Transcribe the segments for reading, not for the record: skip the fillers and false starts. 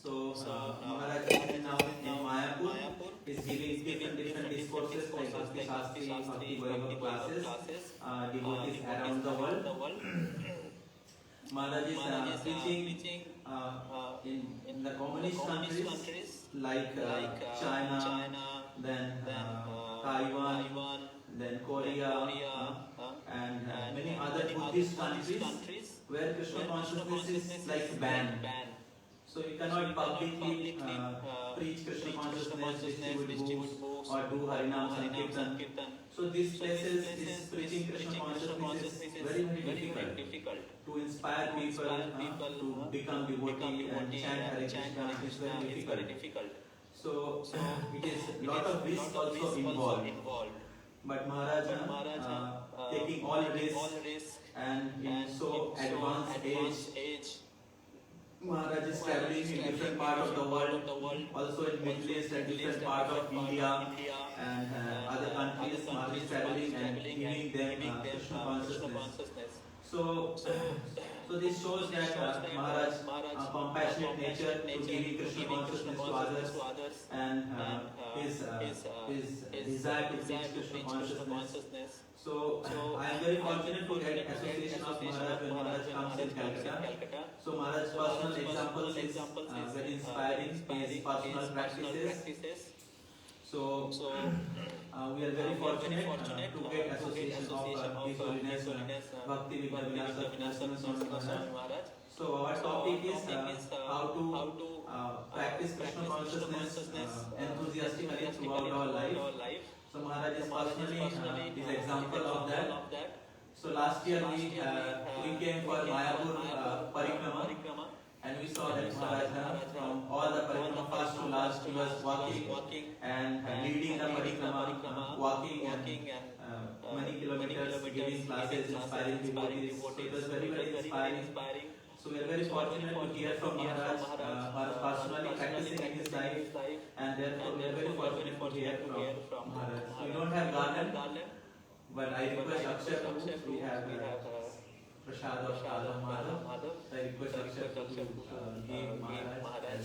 So Maharaj is now in Mayapur, is giving different discourses like Bhakti Shastri, Bhakti Vrksha classes, devotees around the world. Maharaj is preaching in the communist countries like China, then Taiwan, then Korea, and many other Buddhist countries where Krishna consciousness is like banned. So you cannot publicly preach Krishna consciousness, distribute books, or do Harinam Sankirtan. So these places, this preaching Krishna consciousness is very difficult. To inspire people to become devotee and chant Hare Krishna is very difficult. So it is lot of risk also involved. But Maharaj taking all risks and in so advanced age, Maharaj is traveling in different part of the world, also in Middle East and different part of India and other countries. Maharaj is traveling and giving them Krishna consciousness. So this shows that Maharaj compassionate nature to giving Krishna consciousness to others and his desire to preach Krishna consciousness. So I am very fortunate to get association of Maharaj when Maharaj comes in Calcutta. So Maharaj's personal examples is very inspiring. His personal practices. So we are very fortunate to get association of His Holiness Bhakti Vrksha Vinasha Maharaj. So our topic is how to practice Krishna consciousness enthusiastically throughout our life. So Maharaj is personally is example of that. So last year we came for Mayapur Parikrama, and we saw that Maharaj from all the Parikrama first to last he was walking and leading the Parikrama, walking and many kilometers, giving classes, inspiring devotees. So it was very inspiring. So we are very fortunate to hear from Maharaj, personally practicing in his life, and therefore we are very fortunate to hear from Maharaj. So we don't have garland, but I request Akshay to we have Prasad of Radha Madhav. So I request Akshay to give Maharaj.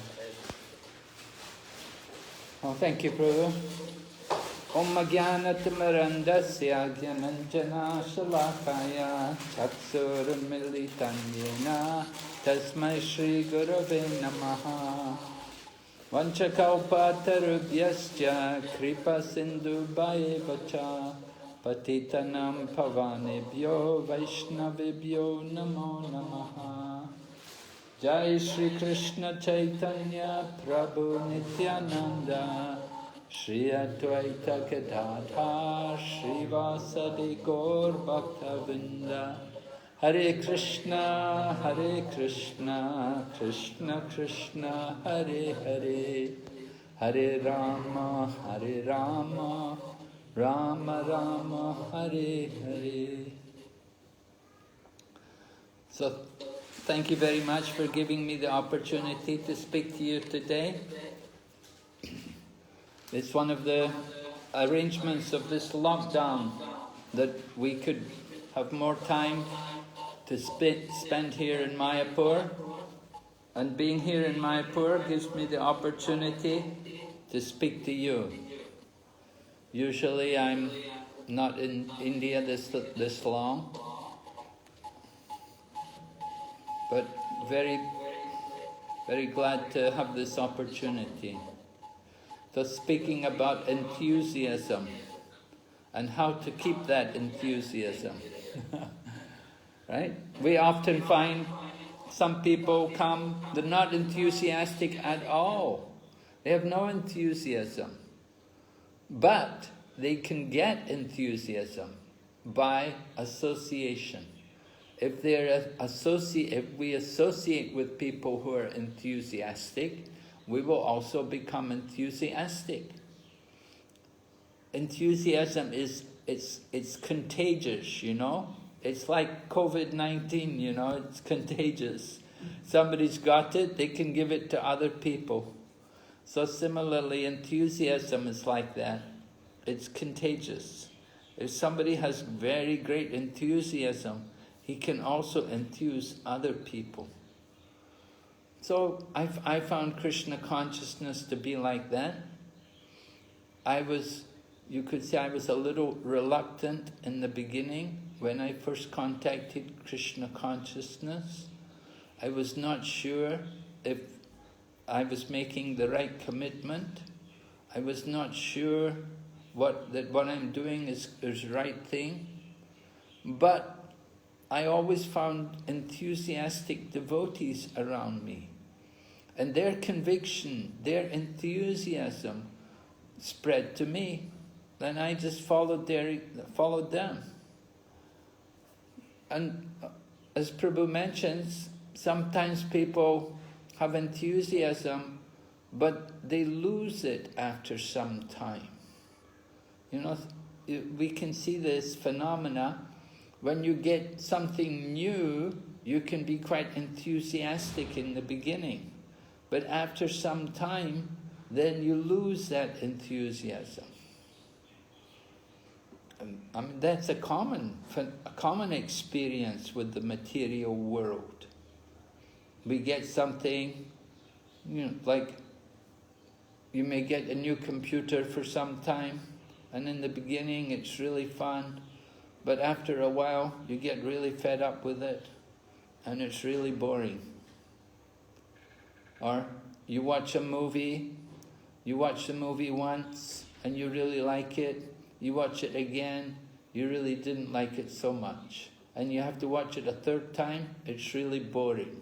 Oh, thank you, Prabhu. Om Jnanatimirandasya Jnananjana Shalakaya Chatsuramilitan Yena Tasmai Shri Gurave Namaha Vanchakalpatarubhyascha Kripa Sindhu Bhayevacha Patitanam Pavanebhyo Vaishnavibhyo Namo Namaha. Jai Shri Krishna Chaitanya Prabhu Nityananda Shri Advaita Gadadhar Shri Vasadi Gaur Bhaktavinda. Hare Krishna Krishna Krishna Hare Hare, Hare Rama Rama Rama Hare Hare. So thank you very much for giving me the opportunity to speak to you today. It's one of the arrangements of this lockdown that we could have more time to spend here in Mayapur. And being here in Mayapur gives me the opportunity to speak to you. Usually I'm not in India this long, but very glad to have this opportunity. So speaking about enthusiasm and how to keep that enthusiasm, right? We often find some people come, they're not enthusiastic at all. They have no enthusiasm. But they can get enthusiasm by association. If we associate with people who are enthusiastic, we will also become enthusiastic. Enthusiasm it's contagious, you know. It's like COVID-19, you know, it's contagious. Somebody's got it, they can give it to other people. So similarly, enthusiasm is like that. It's contagious. If somebody has very great enthusiasm, he can also enthuse other people. So I found Krishna consciousness to be like that. You could say I was a little reluctant in the beginning when I first contacted Krishna consciousness. I was not sure if I was making the right commitment. I was not sure that what I'm doing is the right thing. But I always found enthusiastic devotees around me. And their conviction, their enthusiasm spread to me. And I just followed them. And as Prabhu mentions, sometimes people have enthusiasm, but they lose it after some time. You know, we can see this phenomena. When you get something new, you can be quite enthusiastic in the beginning. But after some time, then you lose that enthusiasm. I mean, that's a common experience with the material world. We get something, you know, like you may get a new computer for some time, and in the beginning it's really fun, but after a while you get really fed up with it, and it's really boring. Or you watch the movie once, and you really like it. You watch it again, you really didn't like it so much. And you have to watch it a third time, it's really boring.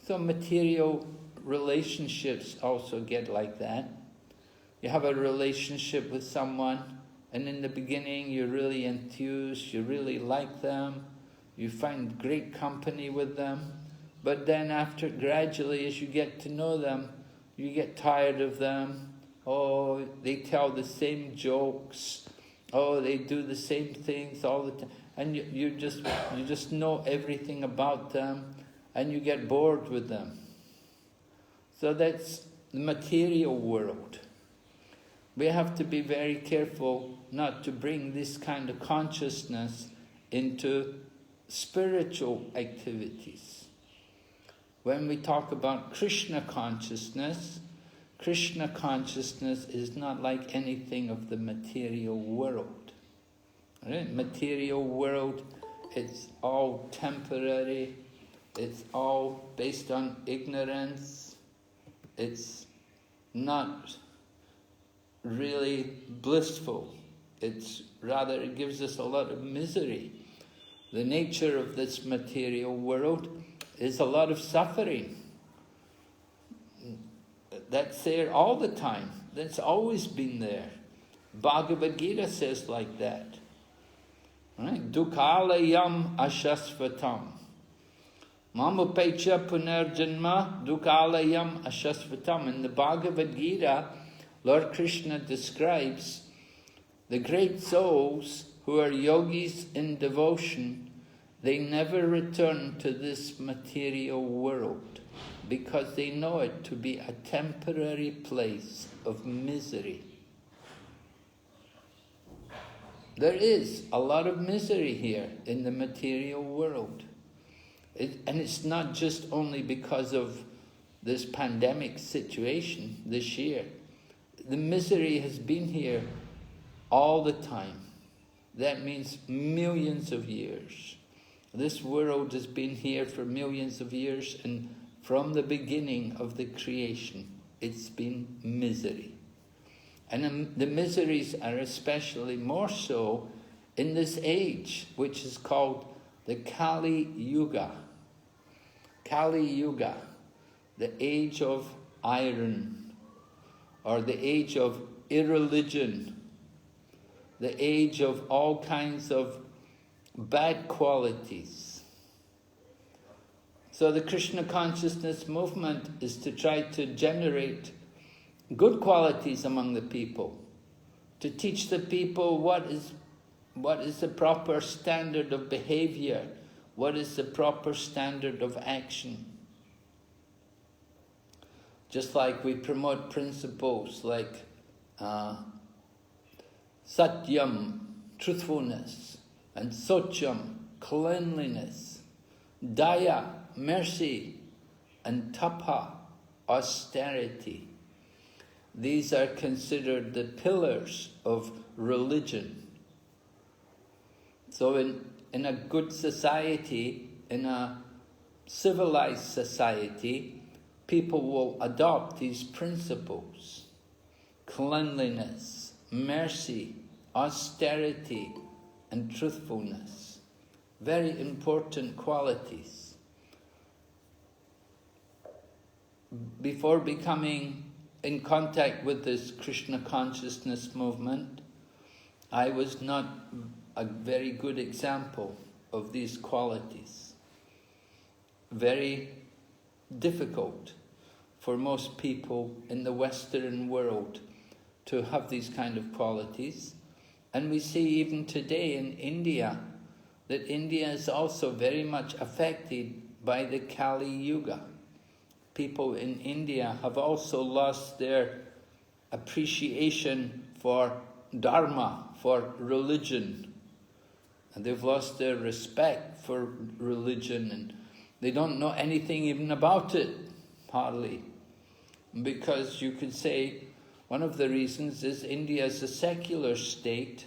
So material relationships also get like that. You have a relationship with someone, and in the beginning you're really enthused, you really like them, you find great company with them, but then after, gradually as you get to know them, you get tired of them. Oh, they tell the same jokes. Oh, they do the same things all the time. And you just know everything about them, and you get bored with them. So that's the material world. We have to be very careful not to bring this kind of consciousness into spiritual activities. When we talk about Krishna consciousness is not like anything of the material world. Right? Material world, it's all temporary, it's all based on ignorance, it's not really blissful. It's rather, it gives us a lot of misery. The nature of this material world is a lot of suffering. That's there all the time. That's always been there. Bhagavad Gita says like that. Right? Dukkhalayam ashasvatam. Mamupecha punarjanma dukkhalayam ashasvatam. In the Bhagavad Gita, Lord Krishna describes the great souls who are yogis in devotion. They never return to this material world, because they know it to be a temporary place of misery. There is a lot of misery here in the material world. And it's not just only because of this pandemic situation this year. The misery has been here all the time. That means millions of years. This world has been here for millions of years, and from the beginning of the creation, it's been misery. And the miseries are especially more so in this age, which is called the Kali Yuga. Kali Yuga, the age of iron, or the age of irreligion, the age of all kinds of bad qualities. So the Krishna consciousness movement is to try to generate good qualities among the people, to teach the people what is the proper standard of behavior, what is the proper standard of action. Just like we promote principles like satyam, truthfulness, and socham, cleanliness, daya, mercy, and tapa, austerity. These are considered the pillars of religion. So in a good society, in a civilized society, people will adopt these principles: cleanliness, mercy, austerity, and truthfulness. Very important qualities. Before becoming in contact with this Krishna consciousness movement, I was not a very good example of these qualities. Very difficult for most people in the Western world to have these kind of qualities. And we see even today in India, that India is also very much affected by the Kali Yuga. People in India have also lost their appreciation for dharma, for religion. And they've lost their respect for religion, and they don't know anything even about it, hardly. Because you could say one of the reasons is India is a secular state,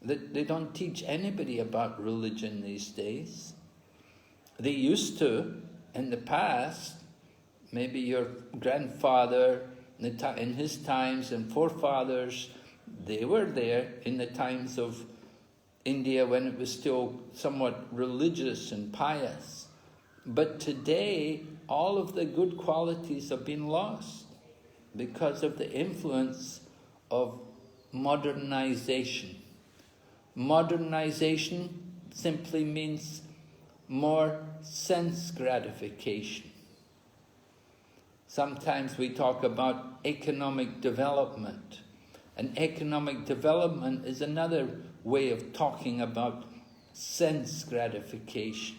that they don't teach anybody about religion these days. They used to in the past. Maybe your grandfather in his times and forefathers, they were there in the times of India when it was still somewhat religious and pious. But today, all of the good qualities have been lost because of the influence of modernization. Modernization simply means more sense gratification. Sometimes we talk about economic development. And economic development is another way of talking about sense gratification.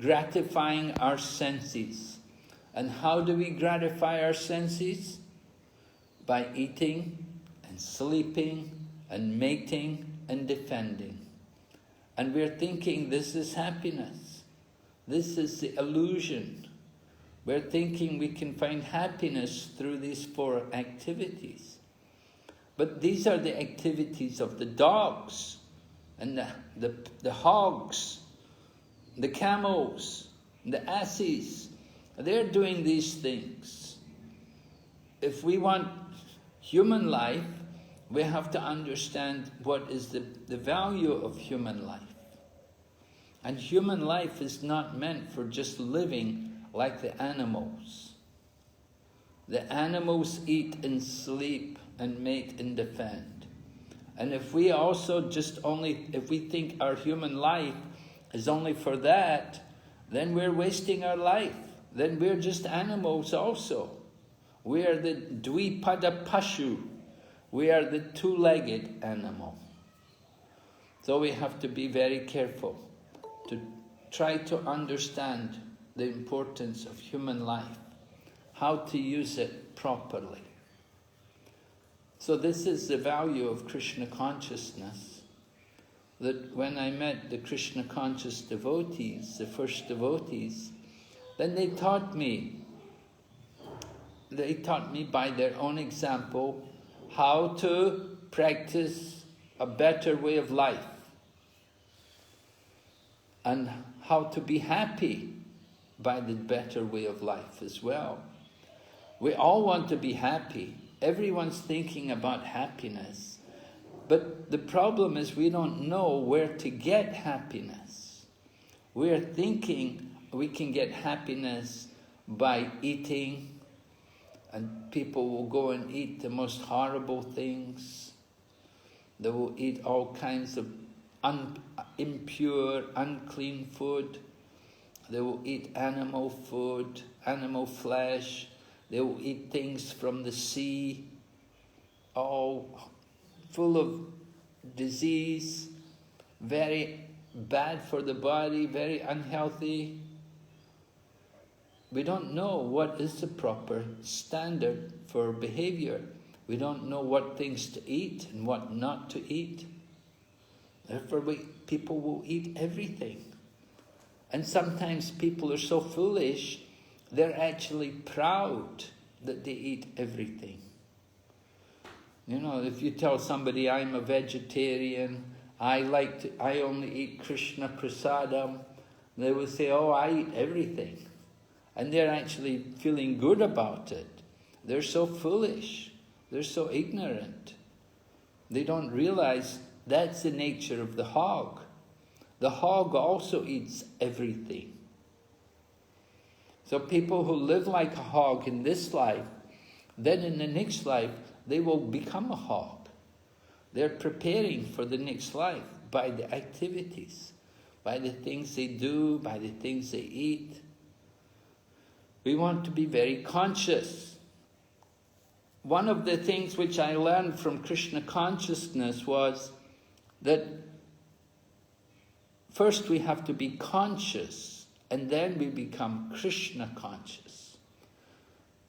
Gratifying our senses. And how do we gratify our senses? By eating and sleeping and mating and defending. And we're thinking this is happiness. This is the illusion. We're thinking we can find happiness through these 4 activities. But these are the activities of the dogs and the hogs, the camels, the asses. They're doing these things. If we want human life, we have to understand what is the value of human life. And human life is not meant for just living like the animals. The animals eat and sleep and mate and defend. And if we also if we think our human life is only for that, then we're wasting our life. Then we're just animals also. We are the dvipada pashu. We are the 2-legged animal. So we have to be very careful to try to understand the importance of human life, how to use it properly. So this is the value of Krishna consciousness, that when I met the Krishna conscious devotees, the first devotees, then they taught me by their own example how to practice a better way of life and how to be happy by the better way of life as well. We all want to be happy. Everyone's thinking about happiness. But the problem is we don't know where to get happiness. We're thinking we can get happiness by eating, and people will go and eat the most horrible things. They will eat all kinds of impure, unclean food. They will eat animal food, animal flesh. They will eat things from the sea, all full of disease, very bad for the body, very unhealthy. We don't know what is the proper standard for behavior. We don't know what things to eat and what not to eat. Therefore, people will eat everything. And sometimes people are so foolish, they're actually proud that they eat everything. You know, if you tell somebody, I'm a vegetarian, I only eat Krishna prasadam, they will say, oh, I eat everything. And they're actually feeling good about it. They're so foolish. They're so ignorant. They don't realize that's the nature of the hog. The hog also eats everything. So people who live like a hog in this life, then in the next life, they will become a hog. They're preparing for the next life by the activities, by the things they do, by the things they eat. We want to be very conscious. One of the things which I learned from Krishna consciousness was that first we have to be conscious, and then we become Krishna conscious.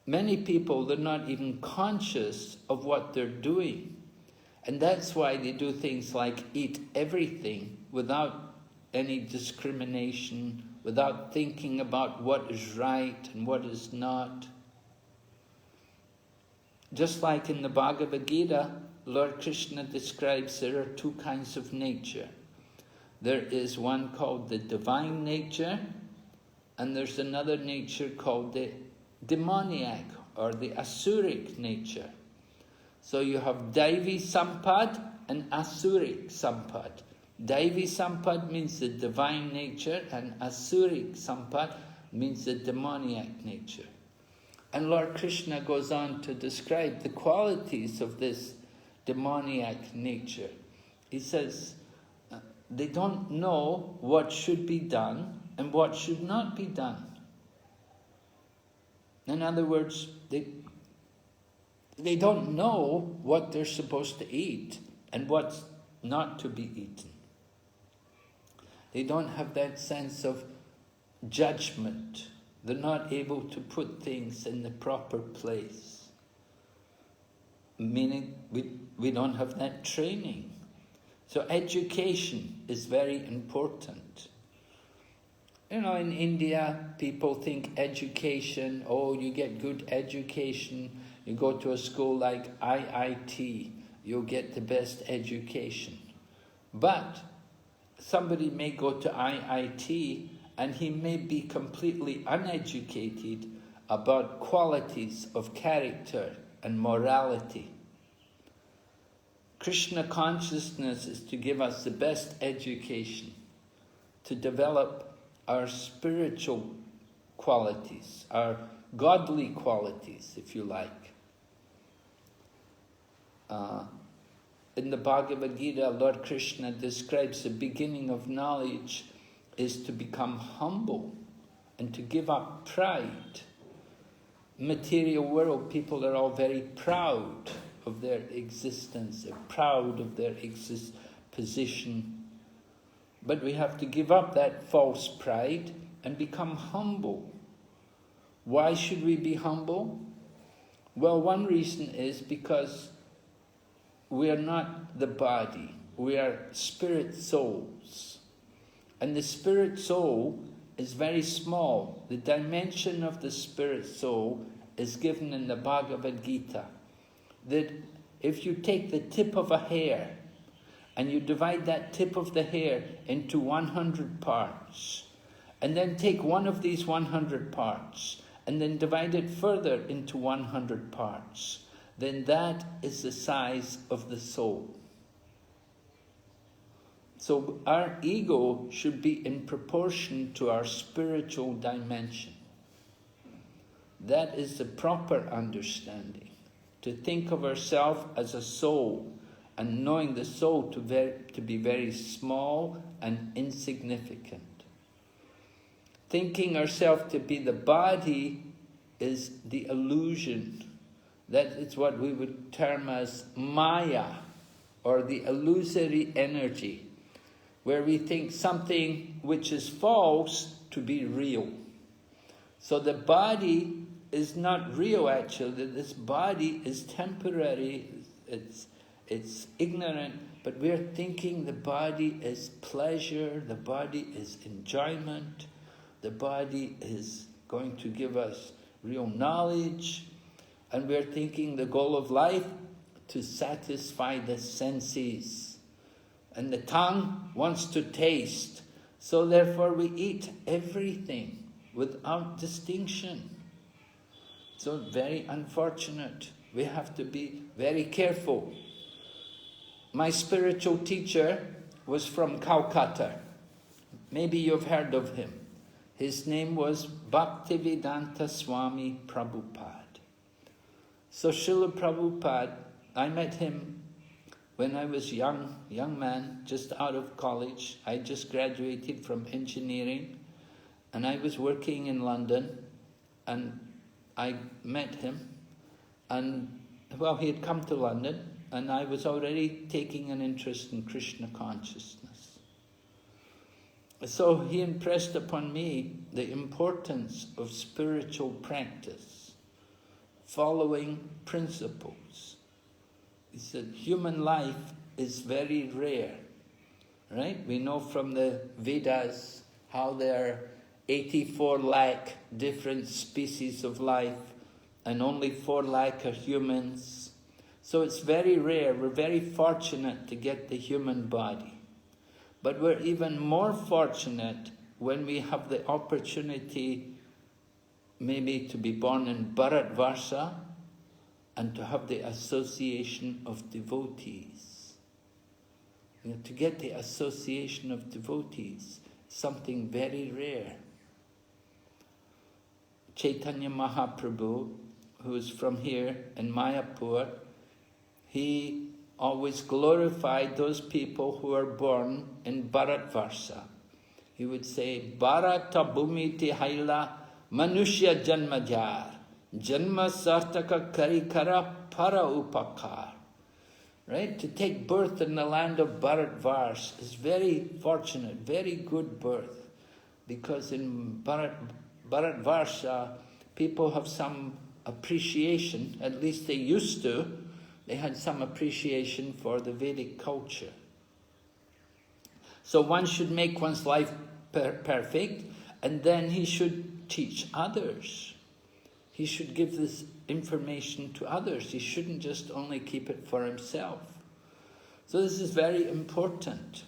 Many people, they're not even conscious of what they're doing. And that's why they do things like eat everything without any discrimination, without thinking about what is right and what is not. Just like in the Bhagavad Gita, Lord Krishna describes there are two kinds of nature. There is one called the divine nature, and there's another nature called the demoniac or the asuric nature. So you have Daivi Sampad and Asuric Sampad. Daivi Sampad means the divine nature, and Asuric Sampad means the demoniac nature. And Lord Krishna goes on to describe the qualities of this demoniac nature. He says, they don't know what should be done and what should not be done. In other words, they don't know what they're supposed to eat and what's not to be eaten. They don't have that sense of judgment. They're not able to put things in the proper place. Meaning we don't have that training. So education is very important. You know, in India, people think education, oh, you get good education, you go to a school like IIT, you'll get the best education. But somebody may go to IIT and he may be completely uneducated about qualities of character and morality. Krishna consciousness is to give us the best education, to develop our spiritual qualities, our godly qualities, if you like. In the Bhagavad Gita, Lord Krishna describes the beginning of knowledge is to become humble and to give up pride. Material world, people are all very proud of their existence, they're proud of their position. But we have to give up that false pride and become humble. Why should we be humble? Well, one reason is because we are not the body, we are spirit souls. And the spirit soul is very small. The dimension of the spirit soul is given in the Bhagavad Gita. That if you take the tip of a hair and you divide that tip of the hair into 100 parts, and then take one of these 100 parts and then divide it further into 100 parts, then that is the size of the soul. So our ego should be in proportion to our spiritual dimension. That is the proper understanding. To think of ourselves as a soul, and knowing the soul to be very small and insignificant. Thinking ourselves to be the body is the illusion. That is what we would term as Maya, or the illusory energy, where we think something which is false to be real. So the body is not real actually, this body is temporary, it's ignorant, but we're thinking the body is pleasure, the body is enjoyment, the body is going to give us real knowledge, and we're thinking the goal of life to satisfy the senses. And the tongue wants to taste, so therefore we eat everything without distinction. So very unfortunate. We have to be very careful. My spiritual teacher was from Calcutta. Maybe you've heard of him. His name was Bhakti Swami Prabhupada. So Srila Prabhupada, I met him when I was young man, just out of college. I just graduated from engineering, and I was working in London, and I met him, and well, he had come to London, and I was already taking an interest in Krishna consciousness. So he impressed upon me the importance of spiritual practice, following principles. He said, human life is very rare, right? We know from the Vedas how there are 84 lakh different species of life, and only 4 lakh are humans. So it's very rare. We're very fortunate to get the human body. But we're even more fortunate when we have the opportunity maybe to be born in Bharat Varsha and to have the association of devotees. You know, to get the association of devotees, something very rare. Chaitanya Mahaprabhu, who is from here in Mayapur, he always glorified those people who are born in Bharat Varsha. He would say, Bharata Bhumiti Haila Manushya Janmajar Janma Sartaka Karikara Para Upakar. Right? To take birth in the land of Bharat Varsha is very fortunate, very good birth. Because in Bharat Varsha, people have some appreciation, at least they used to, they had some appreciation for the Vedic culture. So one should make one's life perfect, and then he should teach others. He should give this information to others. He shouldn't just only keep it for himself. So this is very important.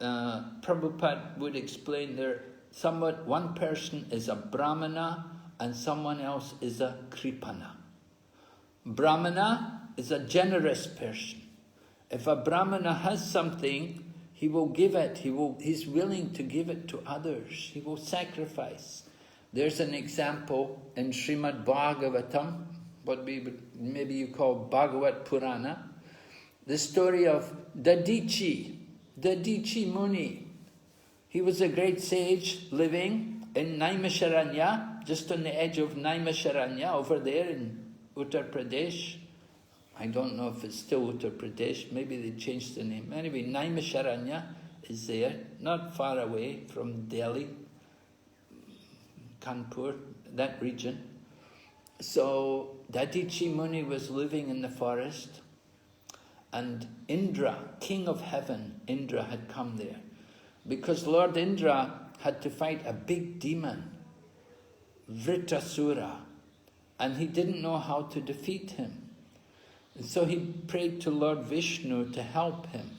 Prabhupada would explain there, one person is a Brahmana and someone else is a Kripana. Brahmana is a generous person. If a Brahmana has something, he will give it. He's willing to give it to others. He will sacrifice. There's an example in Srimad Bhagavatam, what maybe you call Bhagavat Purana, the story of Dadichi Muni. He was a great sage living in Naimisharanya, just on the edge of Naimisharanya, over there in Uttar Pradesh. I don't know if it's still Uttar Pradesh, maybe they changed the name. Anyway, Naimisharanya is there, not far away from Delhi, Kanpur, that region. So Dadichi Muni was living in the forest, and Indra, king of heaven, Indra had come there. Because Lord Indra had to fight a big demon, Vritrasura, and he didn't know how to defeat him. And so he prayed to Lord Vishnu to help him.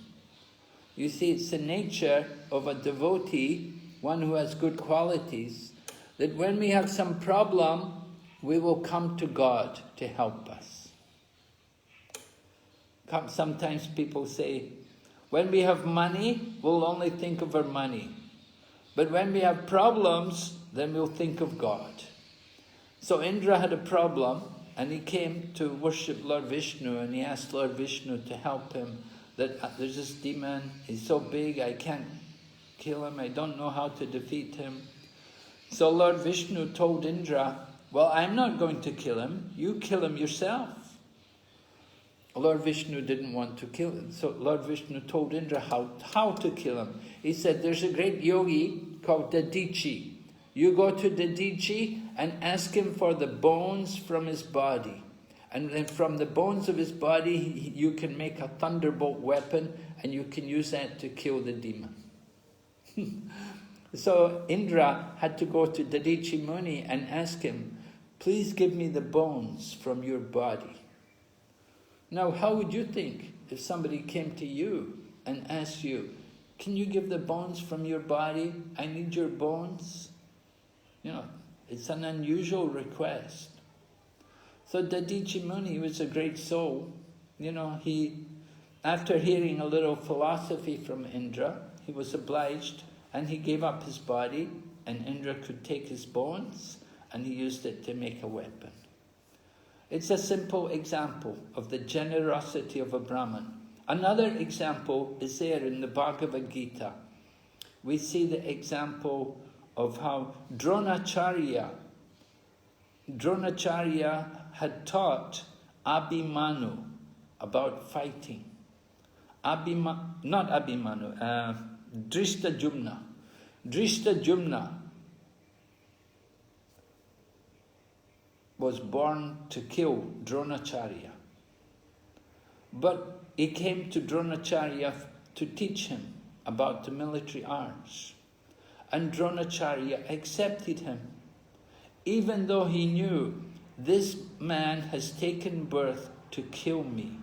You see, it's the nature of a devotee, one who has good qualities, that when we have some problem, we will come to God to help us. Sometimes people say, when we have money, we'll only think of our money. But when we have problems, then we'll think of God. So Indra had a problem, and he came to worship Lord Vishnu, and he asked Lord Vishnu to help him. That there's this demon, he's so big, I can't kill him, I don't know how to defeat him. So Lord Vishnu told Indra, well, I'm not going to kill him, you kill him yourself. Lord Vishnu didn't want to kill him. So Lord Vishnu told Indra how to kill him. He said, there's a great yogi called Dadichi. You go to Dadichi and ask him for the bones from his body. And then from the bones of his body, you can make a thunderbolt weapon, and you can use that to kill the demon. So Indra had to go to Dadichi Muni and ask him, please give me the bones from your body. Now, how would you think if somebody came to you and asked you, can you give the bones from your body? I need your bones. You know, it's an unusual request. So Dadichi Muni was a great soul. You know, after hearing a little philosophy from Indra, he was obliged and he gave up his body, and Indra could take his bones and he used it to make a weapon. It's a simple example of the generosity of a Brahman. Another example is there in the Bhagavad Gita. We see the example of how Dronacharya had taught Abhimanyu about fighting. Drishtajumna. Drishtajumna was born to kill Dronacharya. But he came to Dronacharya to teach him about the military arts. And Dronacharya accepted him, even though he knew this man has taken birth to kill me.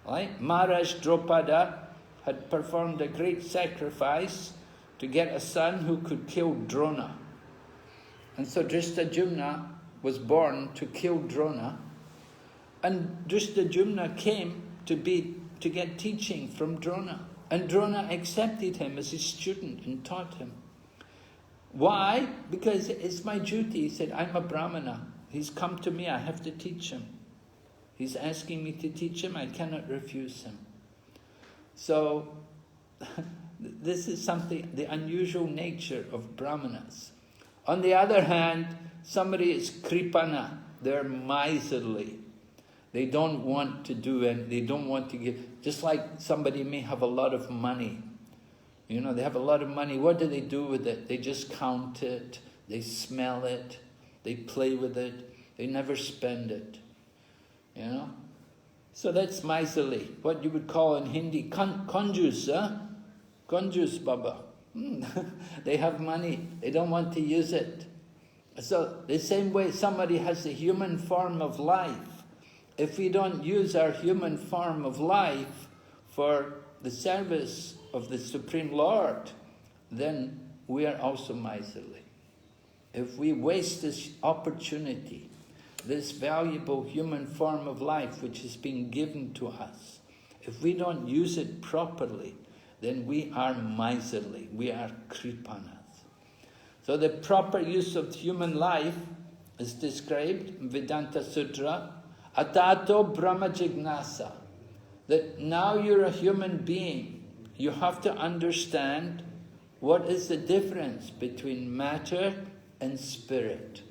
Right? Maharaj Drupada had performed a great sacrifice to get a son who could kill Drona. And so Drishtajumna was born to kill Drona. And Drishtajumna came to get teaching from Drona. And Drona accepted him as his student and taught him. Why? Because it's my duty. He said, I'm a Brahmana. He's come to me, I have to teach him. He's asking me to teach him, I cannot refuse him. So, this is something, the unusual nature of Brahmanas. On the other hand, somebody is kripana, they're miserly. They don't want to do it, they don't want to give. Just like somebody may have a lot of money. You know, they have a lot of money. What do they do with it? They just count it, they smell it, they play with it, they never spend it. You know? So that's miserly. What you would call in Hindi, conjus, huh? Conjus Baba. They have money, they don't want to use it. So the same way somebody has a human form of life, if we don't use our human form of life for the service of the Supreme Lord, then we are also miserly. If we waste this opportunity, this valuable human form of life which has been given to us, if we don't use it properly, then we are miserly, we are kripanas. So the proper use of human life is described in Vedanta Sutra, Atato Brahma Jignasa, that now you're a human being, you have to understand what is the difference between matter and spirit.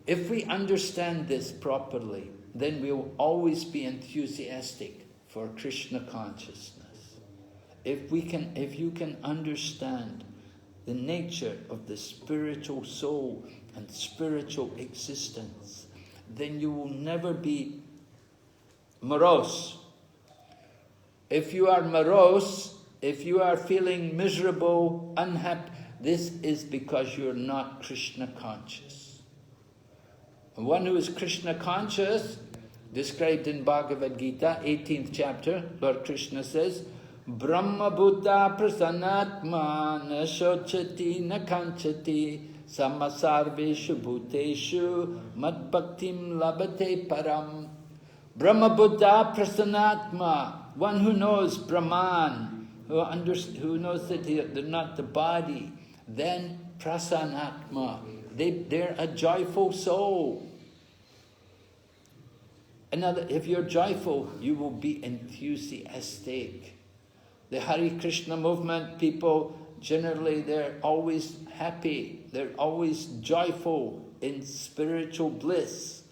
If we understand this properly, then we will always be enthusiastic for Krishna consciousness. If you can understand the nature of the spiritual soul and spiritual existence, then you will never be morose. If you are morose, if you are feeling miserable, unhappy, this is because you're not Krishna conscious. And one who is Krishna conscious, described in Bhagavad Gita, 18th chapter, Lord Krishna says, Brahma Buddha Prasannatma na shochati na kanchati samasarveshu bhuteshu mad bhaktim labate param. Brahma Buddha Prasannatma, one who knows Brahman, who knows that they're not the body, then Prasannatma, they're a joyful soul. Another, if you're joyful, you will be enthusiastic. The Hare Krishna movement people, generally they're always happy, they're always joyful in spiritual bliss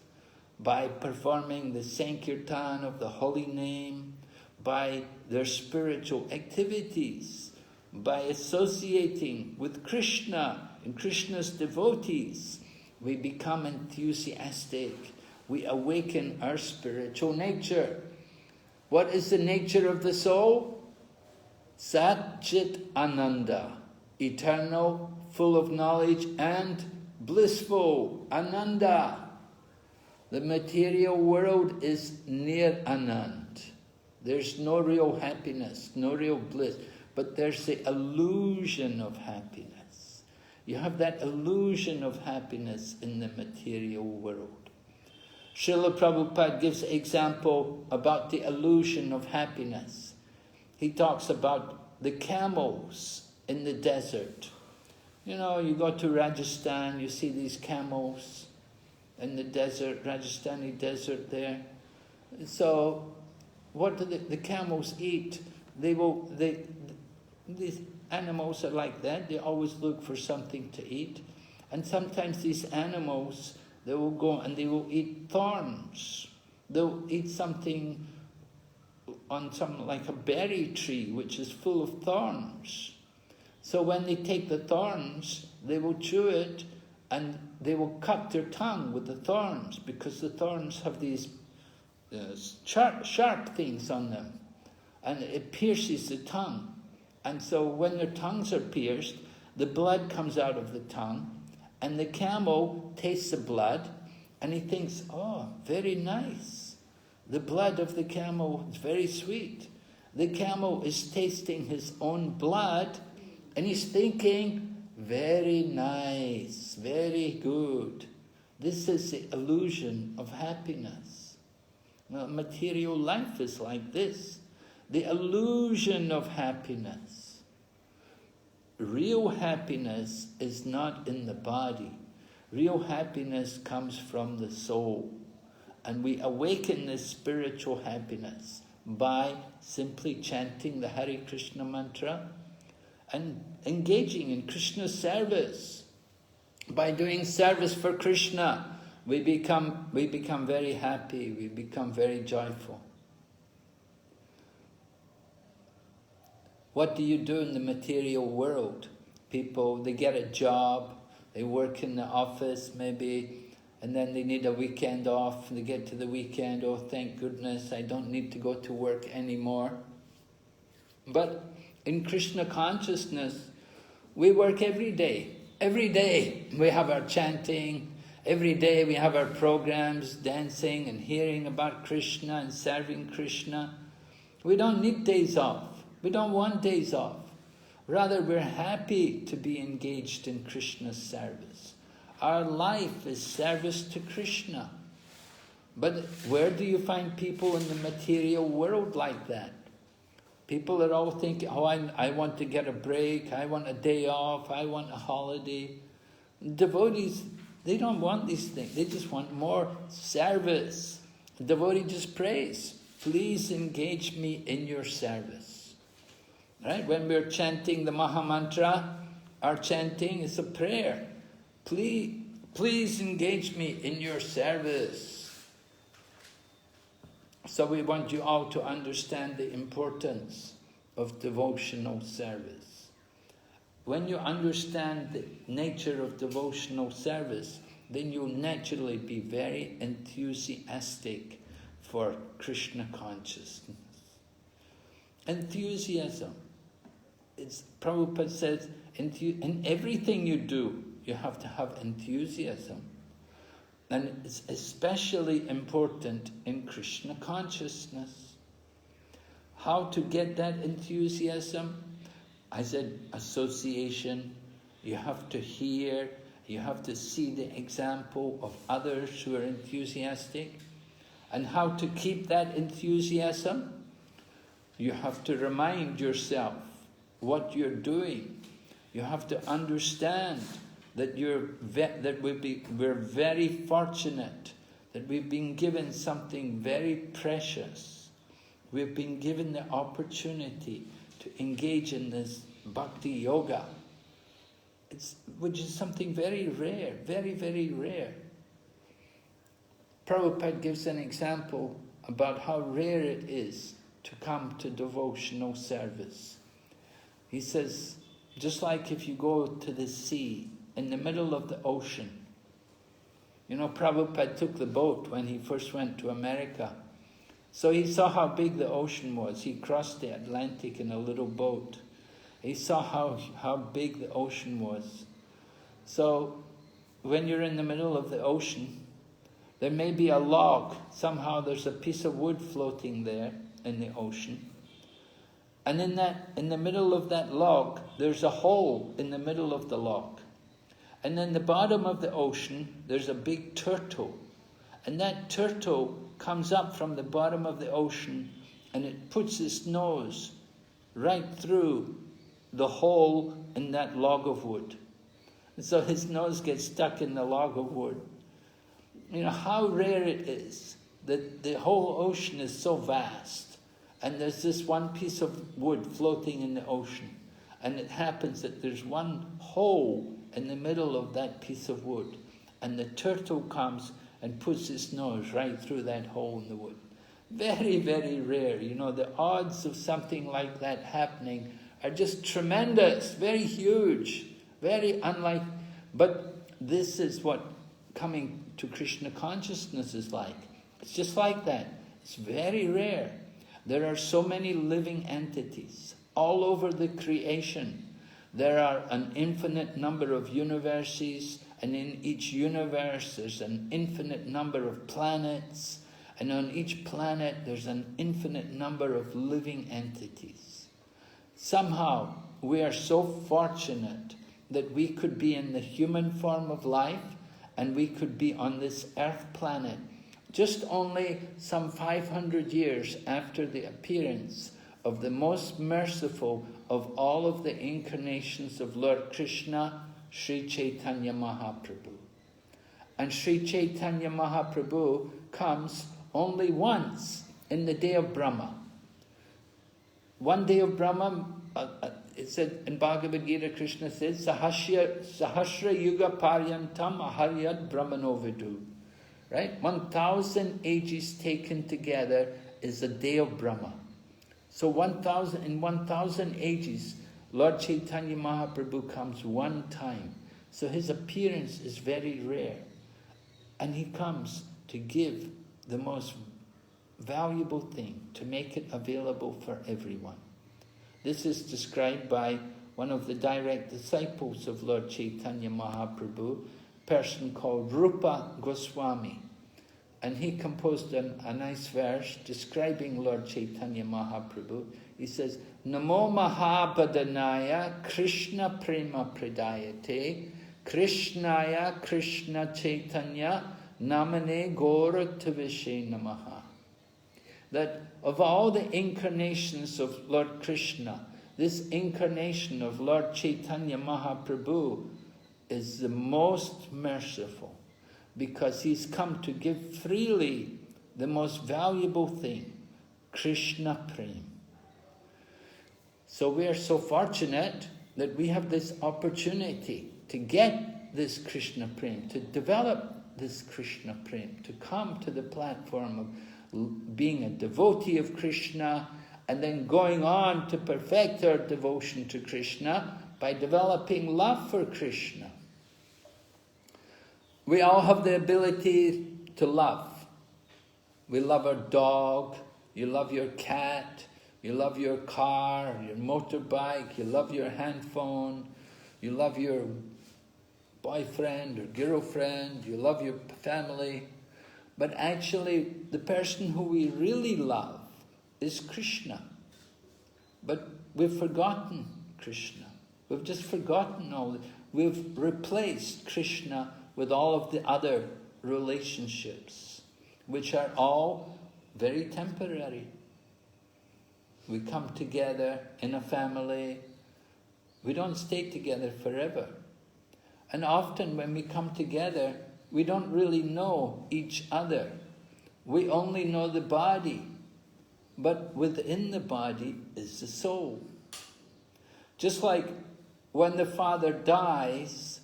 by performing the Sankirtan of the holy name, by their spiritual activities, by associating with Krishna and Krishna's devotees. We become enthusiastic, we awaken our spiritual nature. What is the nature of the soul? Sat Chit Ananda. eternal, full of knowledge, and blissful, Ananda. The material world is near Anand. There's no real happiness, no real bliss, but there's the illusion of happiness. You have that illusion of happiness in the material world. Srila Prabhupada gives an example about the illusion of happiness. He talks about the camels in the desert. You know, you go to Rajasthan, you see these camels in the desert, Rajasthani desert there. So, what do the camels eat? These animals are like that. They always look for something to eat. And sometimes these animals, they will go and they will eat thorns. They'll eat something on some, like a berry tree, which is full of thorns. So when they take the thorns, they will chew it and they will cut their tongue with the thorns, because the thorns have these sharp things on them, and it pierces the tongue. And so when their tongues are pierced, the blood comes out of the tongue, and the camel tastes the blood, and he thinks, oh, very nice. The blood of the camel is very sweet. The camel is tasting his own blood, and he's thinking, very nice, very good. This is the illusion of happiness. Well, material life is like this. The illusion of happiness. Real happiness is not in the body. Real happiness comes from the soul. And we awaken this spiritual happiness by simply chanting the Hare Krishna mantra and engaging in Krishna's service. By doing service for Krishna, we become very happy, we become very joyful. What do you do in the material world? People, they get a job, they work in the office maybe, and then they need a weekend off, and they get to the weekend, oh thank goodness, I don't need to go to work anymore. But in Krishna consciousness, we work every day. Every day we have our chanting, every day we have our programs, dancing and hearing about Krishna and serving Krishna. We don't need days off. We don't want days off. Rather, we're happy to be engaged in Krishna's service. Our life is service to Krishna. But where do you find people in the material world like that? People are all thinking, oh, I want to get a break, I want a day off, I want a holiday. Devotees, they don't want these things. They just want more service. The devotee just prays, please engage me in your service. Right? When we're chanting the Maha Mantra, our chanting is a prayer. Please engage me in your service. So we want you all to understand the importance of devotional service. When you understand the nature of devotional service, then you'll naturally be very enthusiastic for Krishna consciousness. Enthusiasm. Prabhupada says, in everything you do, you have to have enthusiasm. And it's especially important in Krishna consciousness. How to get that enthusiasm? I said association. You have to hear, you have to see the example of others who are enthusiastic. And how to keep that enthusiasm? You have to remind yourself what you're doing. You have to understand that we're very fortunate, that we've been given something very precious. We've been given the opportunity to engage in this bhakti yoga, which is something very rare, very, very rare. Prabhupada gives an example about how rare it is to come to devotional service. He says, just like if you go to the sea, in the middle of the ocean. You know, Prabhupada took the boat when he first went to America. So he saw how big the ocean was. He crossed the Atlantic in a little boat. He saw how big the ocean was. So when you're in the middle of the ocean, there may be a log. Somehow there's a piece of wood floating there in the ocean. And in the middle of that log, there's a hole in the middle of the log. And in the bottom of the ocean, there's a big turtle. And that turtle comes up from the bottom of the ocean and it puts its nose right through the hole in that log of wood. And so his nose gets stuck in the log of wood. You know how rare it is that the whole ocean is so vast and there's this one piece of wood floating in the ocean. And it happens that there's one hole in the middle of that piece of wood. And the turtle comes and puts its nose right through that hole in the wood. Very, very rare. You know, the odds of something like that happening are just tremendous, very huge, very unlike. But this is what coming to Krishna consciousness is like. It's just like that. It's very rare. There are so many living entities all over the creation. There are an infinite number of universes, and in each universe there's an infinite number of planets, and on each planet there's an infinite number of living entities. Somehow we are so fortunate that we could be in the human form of life and we could be on this earth planet just only some 500 years after the appearance of the most merciful of all of the incarnations of Lord Krishna, Sri Chaitanya Mahaprabhu. And Sri Chaitanya Mahaprabhu comes only once in the day of Brahma. One day of Brahma, it said in Bhagavad Gita, Krishna says, Sahasra Yuga Paryantam Aharyad Brahmano Vidu. Right? 1,000 ages taken together is the day of Brahma. So in 1,000 ages, Lord Chaitanya Mahaprabhu comes one time. So his appearance is very rare. And he comes to give the most valuable thing, to make it available for everyone. This is described by one of the direct disciples of Lord Chaitanya Mahaprabhu, a person called Rupa Goswami. And he composed a nice verse describing Lord Chaitanya Mahaprabhu. He says, Namo Mahabadanaya Krishna Prema Pradayate Krishnaya Krishna Chaitanya Namane Gora Tavishe Namaha. That of all the incarnations of Lord Krishna, this incarnation of Lord Chaitanya Mahaprabhu is the most merciful, because he's come to give freely the most valuable thing, Krishna Prem. So we are so fortunate that we have this opportunity to get this Krishna Prem, to develop this Krishna Prem, to come to the platform of being a devotee of Krishna and then going on to perfect our devotion to Krishna by developing love for Krishna. We all have the ability to love. We love our dog, you love your cat, you love your car, your motorbike, you love your handphone, you love your boyfriend or girlfriend, you love your family. But actually, the person who we really love is Krishna. But we've forgotten Krishna. We've just forgotten all that. We've replaced Krishna with all of the other relationships, which are all very temporary. We come together in a family. We don't stay together forever. And often when we come together, we don't really know each other. We only know the body. But within the body is the soul. Just like when the father dies,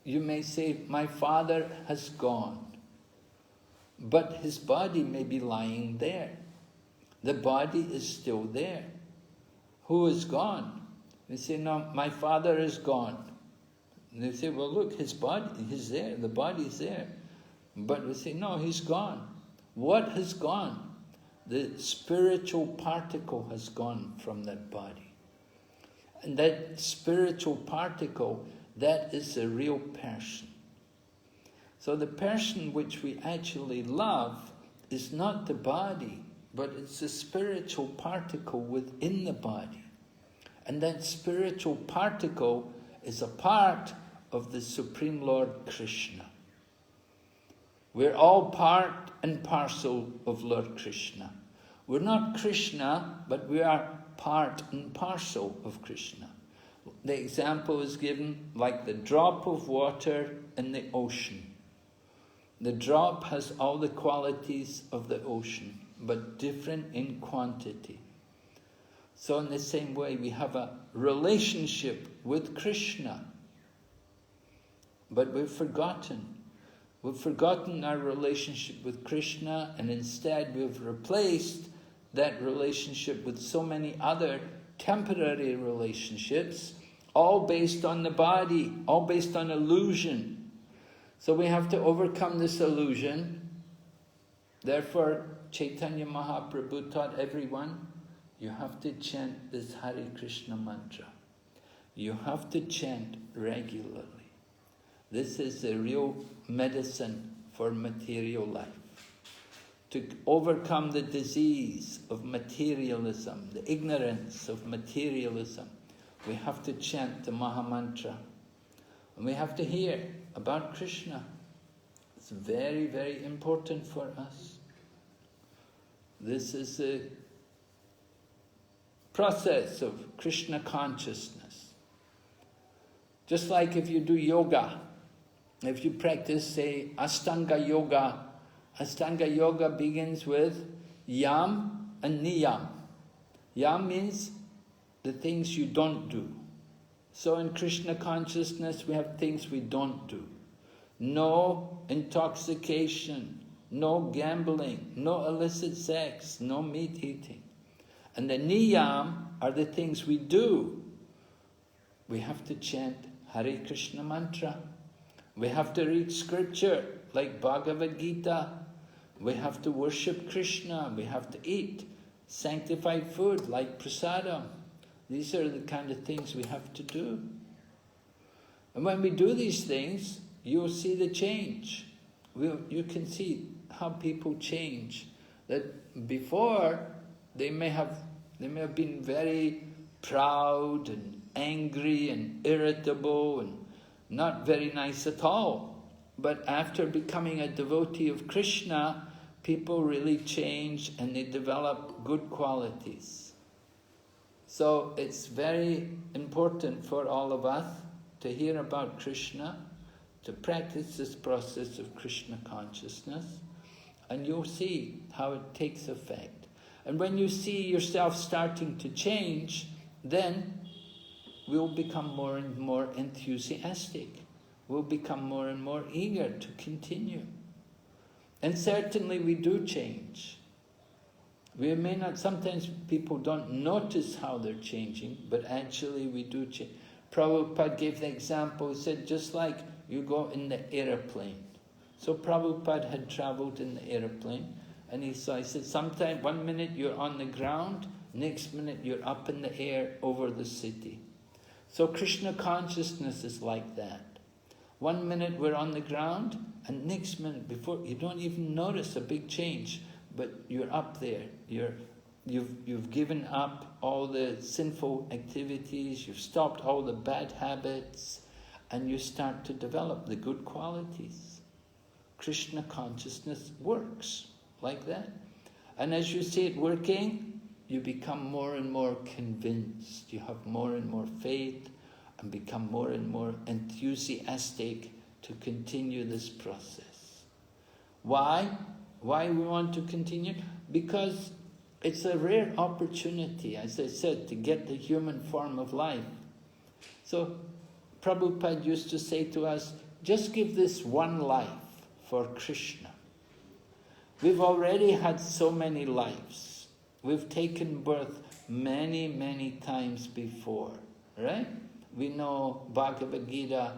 you may say, my father has gone. But his body may be lying there. The body is still there. Who is gone? They say, no, my father is gone. And they say, well, look, his body is there. The body is there. But we say, no, he's gone. What has gone? The spiritual particle has gone from that body. And that spiritual particle, that is the real person. So the person which we actually love is not the body, but it's the spiritual particle within the body. And that spiritual particle is a part of the Supreme Lord Krishna. We're all part and parcel of Lord Krishna. We're not Krishna, but we are part and parcel of Krishna. The example is given like the drop of water in the ocean. The drop has all the qualities of the ocean, but different in quantity. So in the same way, we have a relationship with Krishna, but we've forgotten. We've forgotten our relationship with Krishna, and instead we've replaced that relationship with so many other temporary relationships, all based on the body, all based on illusion. So we have to overcome this illusion. Therefore, Chaitanya Mahaprabhu taught everyone, you have to chant this Hare Krishna mantra. You have to chant regularly. This is the real medicine for material life. To overcome the disease of materialism, the ignorance of materialism, we have to chant the Mahamantra. And we have to hear about Krishna. It's very, very important for us. This is the process of Krishna consciousness. Just like if you do yoga, if you practice, say, Ashtanga Yoga, Ashtanga Yoga begins with Yam and Niyam. Yam means the things you don't do. So in Krishna consciousness, we have things we don't do. No intoxication, no gambling, no illicit sex, no meat eating. And the Niyam are the things we do. We have to chant Hare Krishna mantra. We have to read scripture like Bhagavad Gita. We have to worship Krishna. We have to eat sanctified food like prasadam. These are the kind of things we have to do. And when we do these things, you'll see the change. You can see how people change. That before, they may have been very proud and angry and irritable and not very nice at all. But after becoming a devotee of Krishna, people really change and they develop good qualities. So it's very important for all of us to hear about Krishna, to practice this process of Krishna consciousness, and you'll see how it takes effect. And when you see yourself starting to change, then we'll become more and more enthusiastic. We'll become more and more eager to continue. And certainly we do change. We may not, sometimes people don't notice how they're changing, but actually we do change. Prabhupada gave the example, he said, just like you go in the aeroplane. So Prabhupada had travelled in the aeroplane, and he said, sometimes 1 minute you're on the ground, next minute you're up in the air over the city. So Krishna consciousness is like that. 1 minute we're on the ground, and next minute, before you don't even notice a big change, but you're up there. You've given up all the sinful activities, you've stopped all the bad habits, and you start to develop the good qualities. Krishna consciousness works like that. And as you see it working, you become more and more convinced. You have more and more faith and become more and more enthusiastic to continue this process. Why? Why we want to continue? Because it's a rare opportunity, as I said, to get the human form of life. So Prabhupada used to say to us, just give this one life for Krishna. We've already had so many lives. We've taken birth many, many times before, right? We know Bhagavad Gita,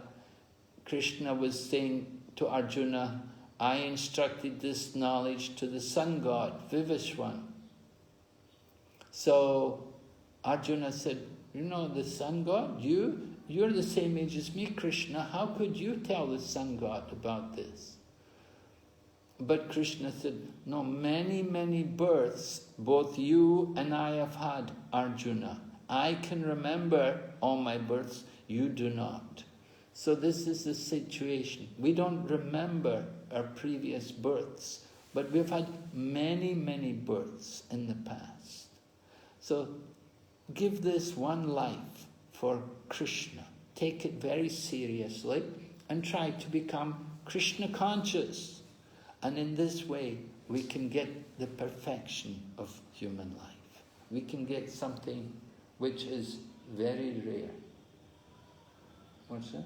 Krishna was saying to Arjuna, I instructed this knowledge to the sun god, Vivishwan. So Arjuna said, You know the sun god? You're the same age as me, Krishna. How could you tell the sun god about this? But Krishna said, no, many, many births both you and I have had, Arjuna. I can remember all my births, you do not. So this is the situation. We don't remember our previous births, but we've had many, many births in the past. So give this one life for Krishna. Take it very seriously and try to become Krishna conscious. And in this way, we can get the perfection of human life. We can get something which is very rare. What's that?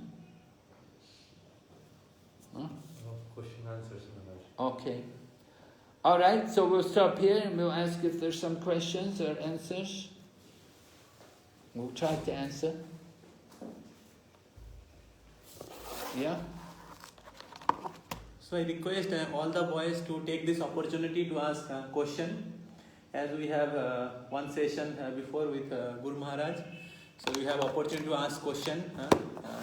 Huh? No question answers, Maharaj. Okay. All right, so we'll stop here and we'll ask if there's some questions or answers. We'll try to answer. Yeah? So I request all the boys to take this opportunity to ask a question, as we have one session before with Guru Maharaj. So we have opportunity to ask question,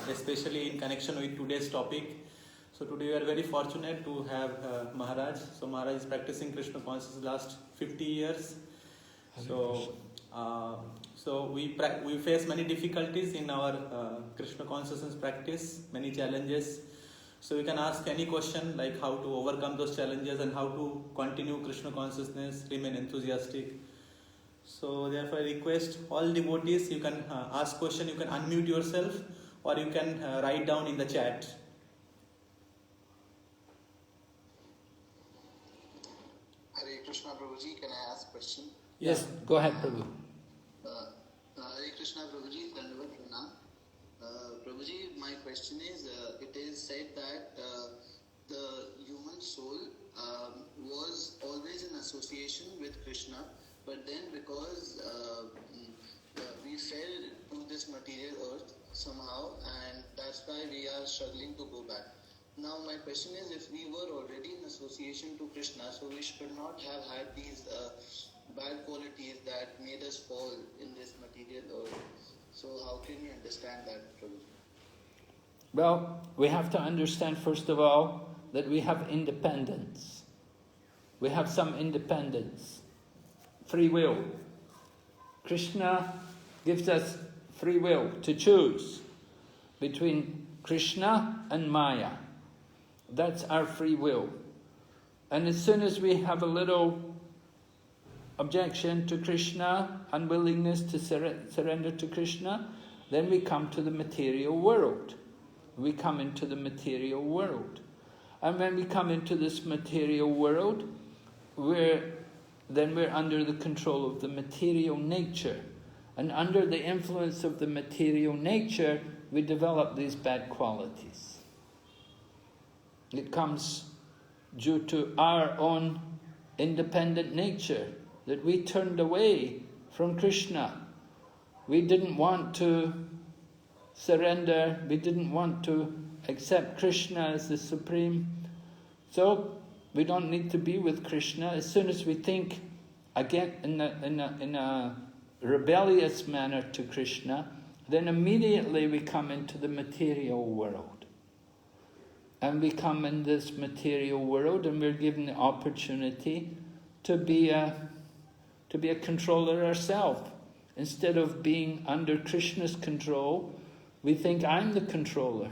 especially in connection with today's topic. So today we are very fortunate to have Maharaj. So Maharaj is practicing Krishna consciousness last 50 years. So we face many difficulties in our Krishna consciousness practice, many challenges. So you can ask any question like how to overcome those challenges and how to continue Krishna consciousness, remain enthusiastic. So therefore I request all devotees, you can ask question, you can unmute yourself or you can write down in the chat. Hare Krishna Prabhuji, can I ask a question? Yes, go ahead, Prabhu. Hare Krishna Prabhuji, Dandavat Pranam. Prabhuji, my question is, it is said that the human soul was always in association with Krishna, but then because we fell to this material earth somehow, and that's why we are struggling to go back. Now my question is, if we were already in association to Krishna, so we should not have had these bad qualities that made us fall in this material earth. So how can we understand that, Prabhu? Well, we have to understand first of all that we have independence. We have some independence, free will. Krishna gives us free will to choose between Krishna and Maya. That's our free will. And as soon as we have a little objection to Krishna, unwillingness to surrender to Krishna, then we come to the material world. We come into the material world. And when we come into this material world, we're under the control of the material nature. And under the influence of the material nature, we develop these bad qualities. It comes due to our own independent nature, that we turned away from Krishna. We didn't want to surrender, we didn't want to accept Krishna as the Supreme. So we don't need to be with Krishna. As soon as we think again in a rebellious manner to Krishna, then immediately we come into the material world. And we come in this material world and we're given the opportunity to be a controller ourselves. Instead of being under Krishna's control, we think I'm the controller.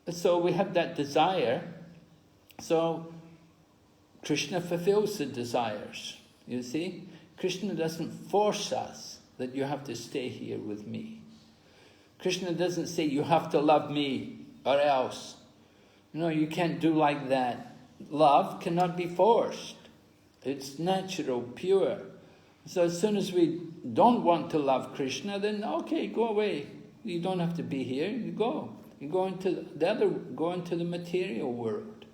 So we have that desire. So Krishna fulfills the desires, you see. Krishna doesn't force us that you have to stay here with me. Krishna doesn't say you have to love me or else. No, you can't do like that. Love cannot be forced. It's natural, pure. So as soon as we don't want to love Krishna, then okay, go away. You don't have to be here. You go. You go into the material world.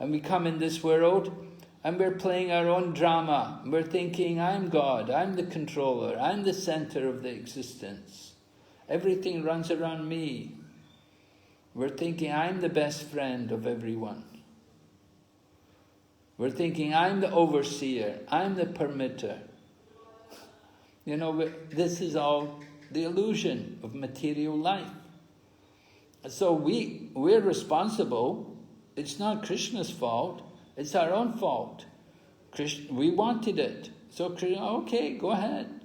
And we come in this world and we're playing our own drama. We're thinking, I'm God, I'm the controller, I'm the center of the existence. Everything runs around me. We're thinking I'm the best friend of everyone. We're thinking I'm the overseer, I'm the permitter. You know, this is all the illusion of material life. So we're responsible. It's not Krishna's fault. It's our own fault. We wanted it. So Krishna, okay, go ahead.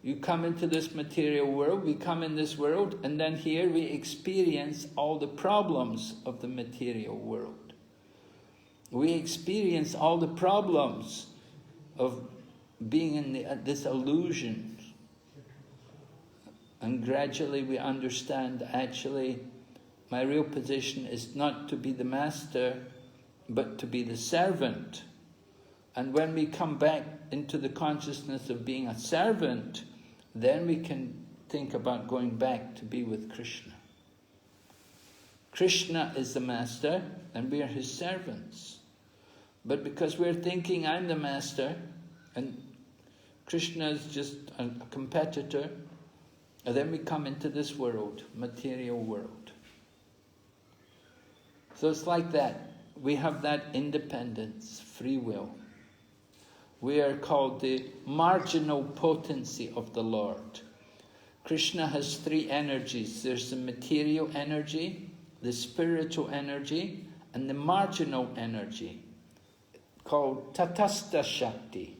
You come into this material world, we come in this world, and then here we experience all the problems of the material world. We experience all the problems of being in this illusion. And gradually we understand, actually, my real position is not to be the master, but to be the servant. And when we come back into the consciousness of being a servant, then we can think about going back to be with Krishna. Krishna is the master, and we are his servants. But because we're thinking I'm the master, and Krishna is just a competitor, and then we come into this world, material world. So it's like that. We have that independence, free will. We are called the marginal potency of the Lord. Krishna has three energies. There's the material energy, the spiritual energy, and the marginal energy, called Tatastha Shakti.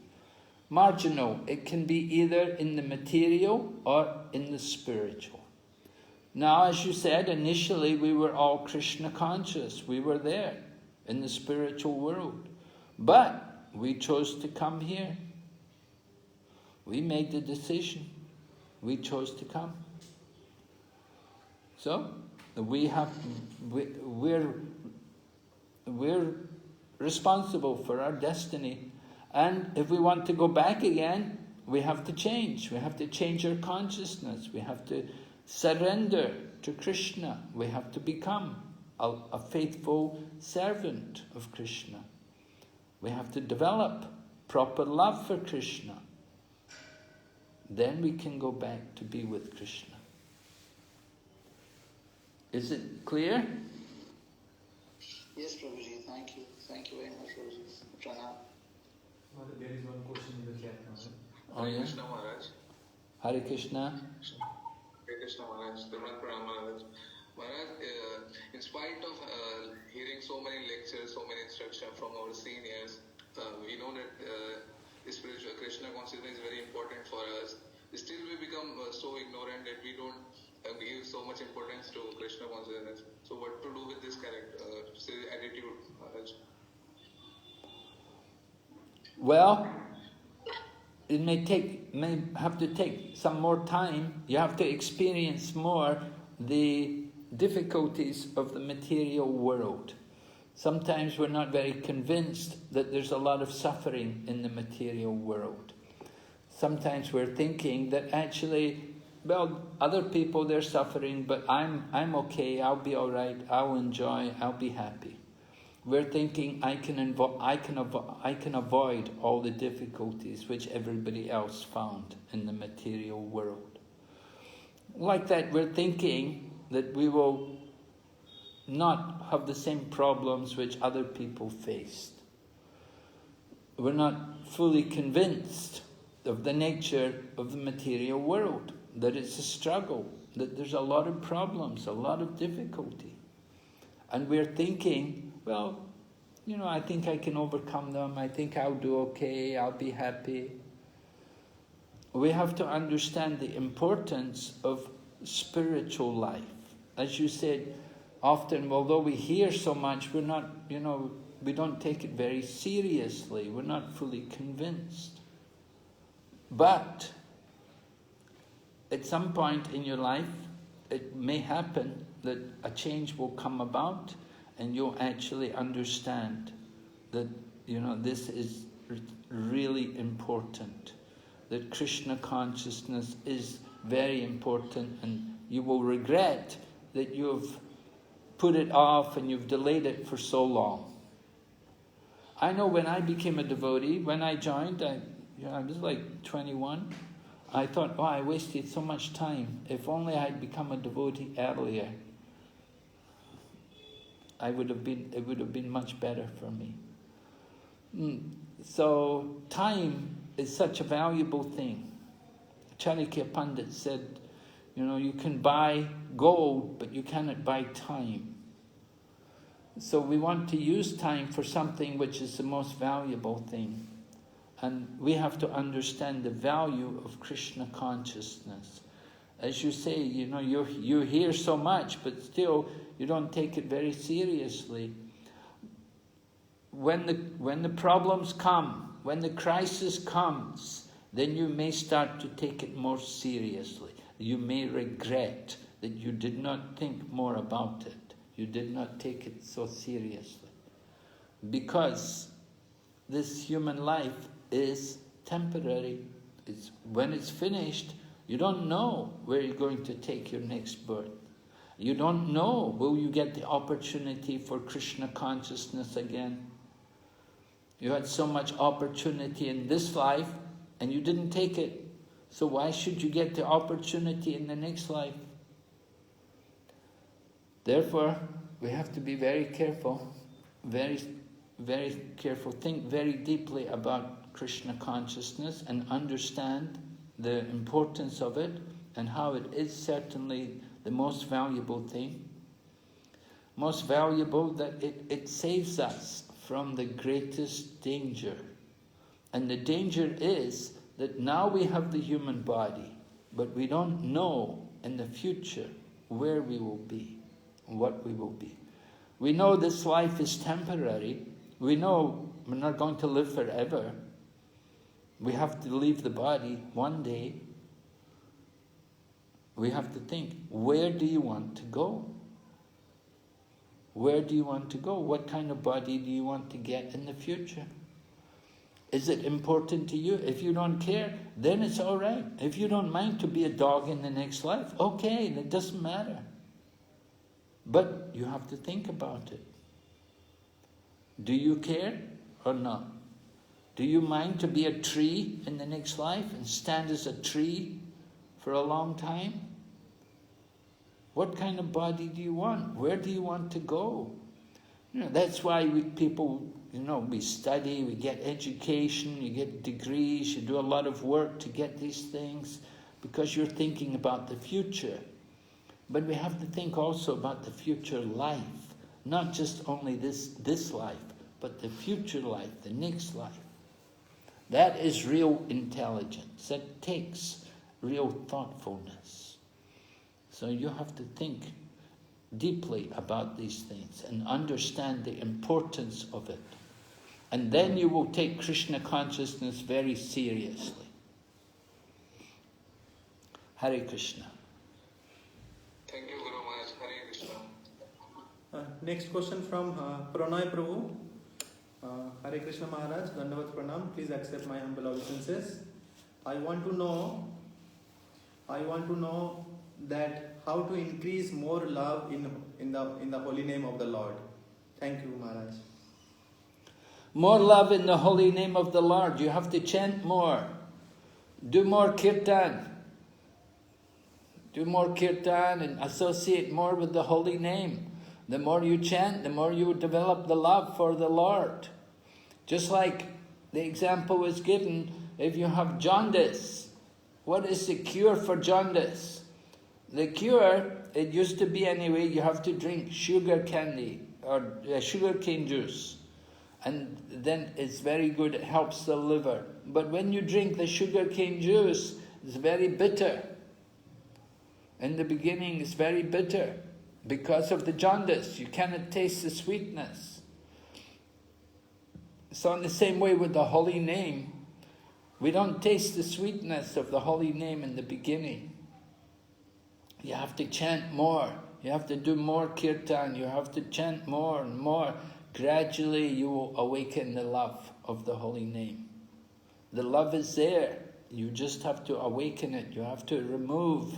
Marginal, it can be either in the material or in the spiritual. Now, as you said, initially we were all Krishna conscious. We were there in the spiritual world. But we chose to come here. We made the decision. We chose to come. So, we're responsible for our destiny. And if we want to go back again, we have to change. We have to change our consciousness. We have to surrender to Krishna. We have to become a faithful servant of Krishna. We have to develop proper love for Krishna. Then we can go back to be with Krishna. Is it clear? Yes, Prabhuji. Thank you. Thank you very much, Prabhuji. Pranam. There is one question in the chat now. Oh, yeah? Krishna Maharaj. Hare Krishna. Hare Krishna Maharaj. Pranam Maharaj. Maharaj, in spite of hearing so many lectures, so many instructions from our seniors, we know that spiritual Krishna consciousness is very important for us. Still we become so ignorant that we don't give so much importance to Krishna consciousness. So what to do with this character, attitude, Maharaj? Well, it may have to take some more time. You have to experience more the difficulties of the material world. Sometimes we're not very convinced that there's a lot of suffering in the material world. Sometimes we're thinking that actually, well, other people, they're suffering, but I'm okay, I'll be all right, I'll enjoy, I'll be happy. We're thinking I can avoid all the difficulties which everybody else found in the material world. Like that, we're thinking that we will not have the same problems which other people faced. We're not fully convinced of the nature of the material world, that it's a struggle, that there's a lot of problems, a lot of difficulty. And we're thinking, well, you know, I think I can overcome them, I think I'll do okay, I'll be happy. We have to understand the importance of spiritual life. As you said, often, although we hear so much, we're not, you know, we don't take it very seriously. We're not fully convinced. But at some point in your life, it may happen that a change will come about and you'll actually understand that, you know, this is really important. That Krishna consciousness is very important, and you will regret that you've put it off and you've delayed it for so long. I know when I became a devotee, when I joined, I was like 21, I thought, oh, I wasted so much time. If only I had become a devotee earlier, it would have been much better for me. So time is such a valuable thing. Charikya Pandit said, you know, you can buy gold, but you cannot buy time. So we want to use time for something which is the most valuable thing. And we have to understand the value of Krishna consciousness. As you say, you know, you hear so much, but still you don't take it very seriously. When the problems come, when the crisis comes, then you may start to take it more seriously. You may regret that you did not think more about it. You did not take it so seriously. Because this human life is temporary. When it's finished, you don't know where you're going to take your next birth. You don't know, will you get the opportunity for Krishna consciousness again? You had so much opportunity in this life and you didn't take it. So why should you get the opportunity in the next life? Therefore, we have to be very careful, very, very careful. Think very deeply about Krishna consciousness and understand the importance of it and how it is certainly the most valuable thing. Most valuable that it saves us from the greatest danger. And the danger is that now we have the human body, but we don't know in the future where we will be. What we will be. We know this life is temporary. We know we're not going to live forever. We have to leave the body one day. We have to think, where do you want to go? Where do you want to go? What kind of body do you want to get in the future? Is it important to you? If you don't care, then it's all right. If you don't mind to be a dog in the next life, okay, it doesn't matter. But you have to think about it. Do you care or not? Do you mind to be a tree in the next life and stand as a tree for a long time? What kind of body do you want? Where do you want to go? You know, that's why people, you know, we study, we get education, you get degrees, you do a lot of work to get these things because you're thinking about the future. But we have to think also about the future life, not just only this life, but the future life, the next life. That is real intelligence. That takes real thoughtfulness. So you have to think deeply about these things and understand the importance of it. And then you will take Krishna consciousness very seriously. Hare Krishna. Thank you, Guru Maharaj. Hare Krishna. Next question from Pranay Prabhu. Hare Krishna Maharaj, Dandavat Pranam. Please accept my humble obeisances. I want to know that how to increase more love in the holy name of the Lord. Thank you, Maharaj. More love in the holy name of the Lord. You have to chant more. Do more kirtan. Do more kirtan and associate more with the holy name. The more you chant, the more you develop the love for the Lord. Just like the example was given, if you have jaundice, what is the cure for jaundice? The cure, it used to be anyway, you have to drink sugar candy or sugar cane juice. And then it's very good, it helps the liver. But when you drink the sugar cane juice, it's very bitter. In the beginning, it's very bitter because of the jaundice. You cannot taste the sweetness. So in the same way with the holy name, we don't taste the sweetness of the holy name in the beginning. You have to chant more. You have to do more kirtan. You have to chant more and more. Gradually you will awaken the love of the holy name. The love is there. You just have to awaken it. You have to remove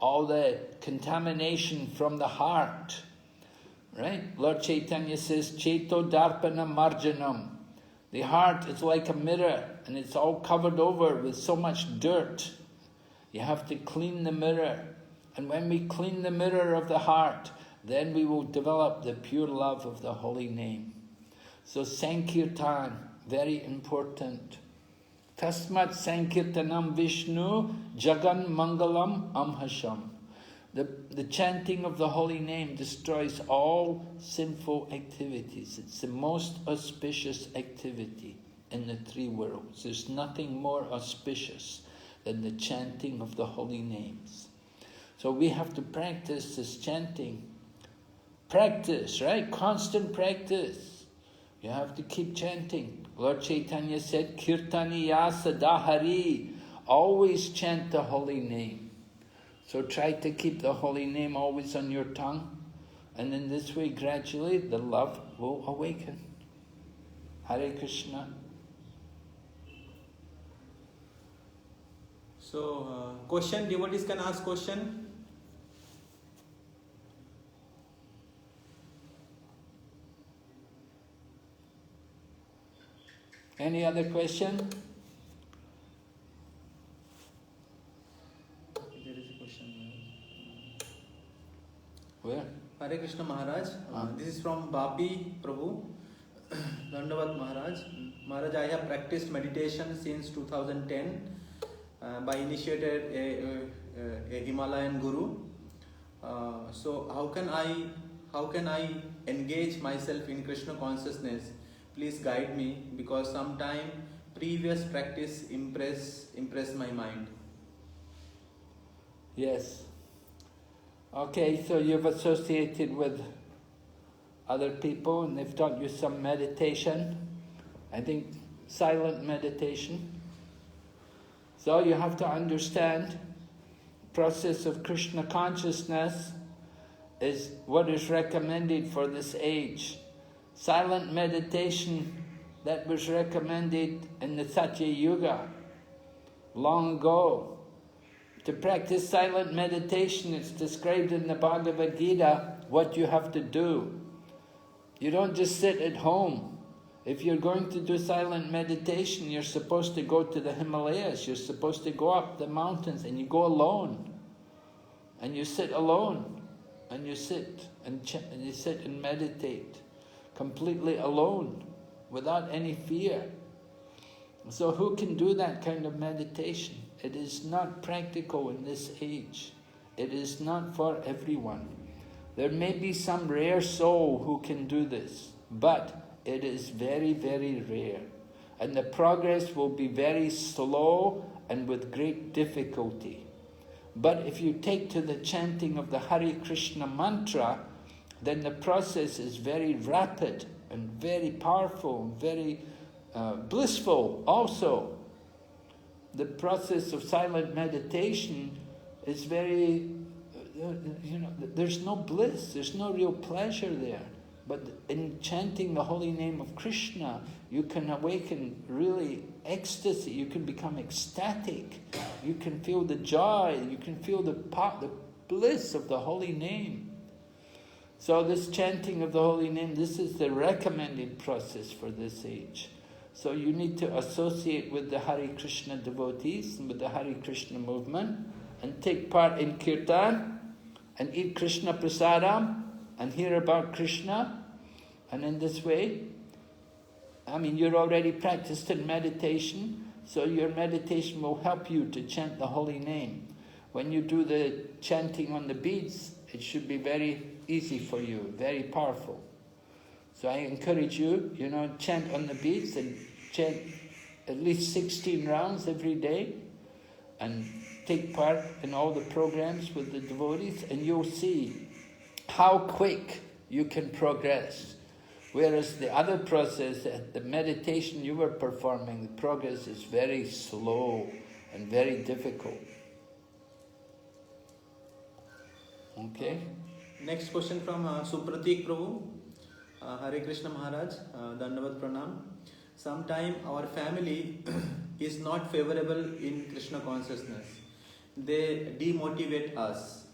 all the contamination from the heart. Right? Lord Chaitanya says, Cheto Darpana Marjanam. The heart is like a mirror and it's all covered over with so much dirt. You have to clean the mirror. And when we clean the mirror of the heart, then we will develop the pure love of the holy name. So Sankirtan, very important. Tasmat Sankirtanam Vishnu Jagan Mangalam Amhasham. The chanting of the holy name destroys all sinful activities. It's the most auspicious activity in the three worlds. There's nothing more auspicious than the chanting of the holy names. So we have to practice this chanting. Practice, right? Constant practice. You have to keep chanting. Lord Chaitanya said, Kirtaniya Sadahari. Always chant the holy name. So try to keep the holy name always on your tongue. And in this way, gradually, the love will awaken. Hare Krishna. So, question, devotees can ask question. Any other question? There is a question. Where? Hare Krishna Maharaj. This is from Bhakti Prabhu. Dandavat Maharaj. Maharaj, I have practiced meditation since 2010 by initiated a Himalayan guru. So how can I engage myself in Krishna consciousness? Please guide me, because sometime previous practice impress my mind. Yes. Okay, so you've associated with other people and they've taught you some meditation. I think silent meditation. So you have to understand the process of Krishna consciousness is what is recommended for this age. Silent meditation that was recommended in the Satya Yuga long ago. To practice silent meditation, it's described in the Bhagavad Gita what you have to do. You don't just sit at home. If you're going to do silent meditation, you're supposed to go to the Himalayas, you're supposed to go up the mountains, and you go alone. And you sit alone, and you sit and meditate. Completely alone, without any fear. So who can do that kind of meditation? It is not practical in this age. It is not for everyone. There may be some rare soul who can do this, but it is very, very rare. And the progress will be very slow and with great difficulty. But if you take to the chanting of the Hare Krishna mantra, then the process is very rapid and very powerful and very blissful also. The process of silent meditation is very, there's no bliss, there's no real pleasure there. But in chanting the holy name of Krishna, you can awaken really ecstasy, you can become ecstatic, you can feel the joy, you can feel the bliss of the holy name. So this chanting of the holy name, this is the recommended process for this age. So you need to associate with the Hare Krishna devotees and with the Hare Krishna movement and take part in kirtan and eat Krishna prasadam and hear about Krishna. And in this way, you're already practiced in meditation, so your meditation will help you to chant the holy name. When you do the chanting on the beads, it should be very easy for you, very powerful. So I encourage you, chant on the beads and chant at least 16 rounds every day and take part in all the programs with the devotees, and you'll see how quick you can progress. Whereas the other process, the meditation you were performing, the progress is very slow and very difficult. Okay? Next question from Supratik Prabhu. Hare Krishna Maharaj, Dandavat Pranam. Sometime our family is not favorable in Krishna consciousness. They demotivate us.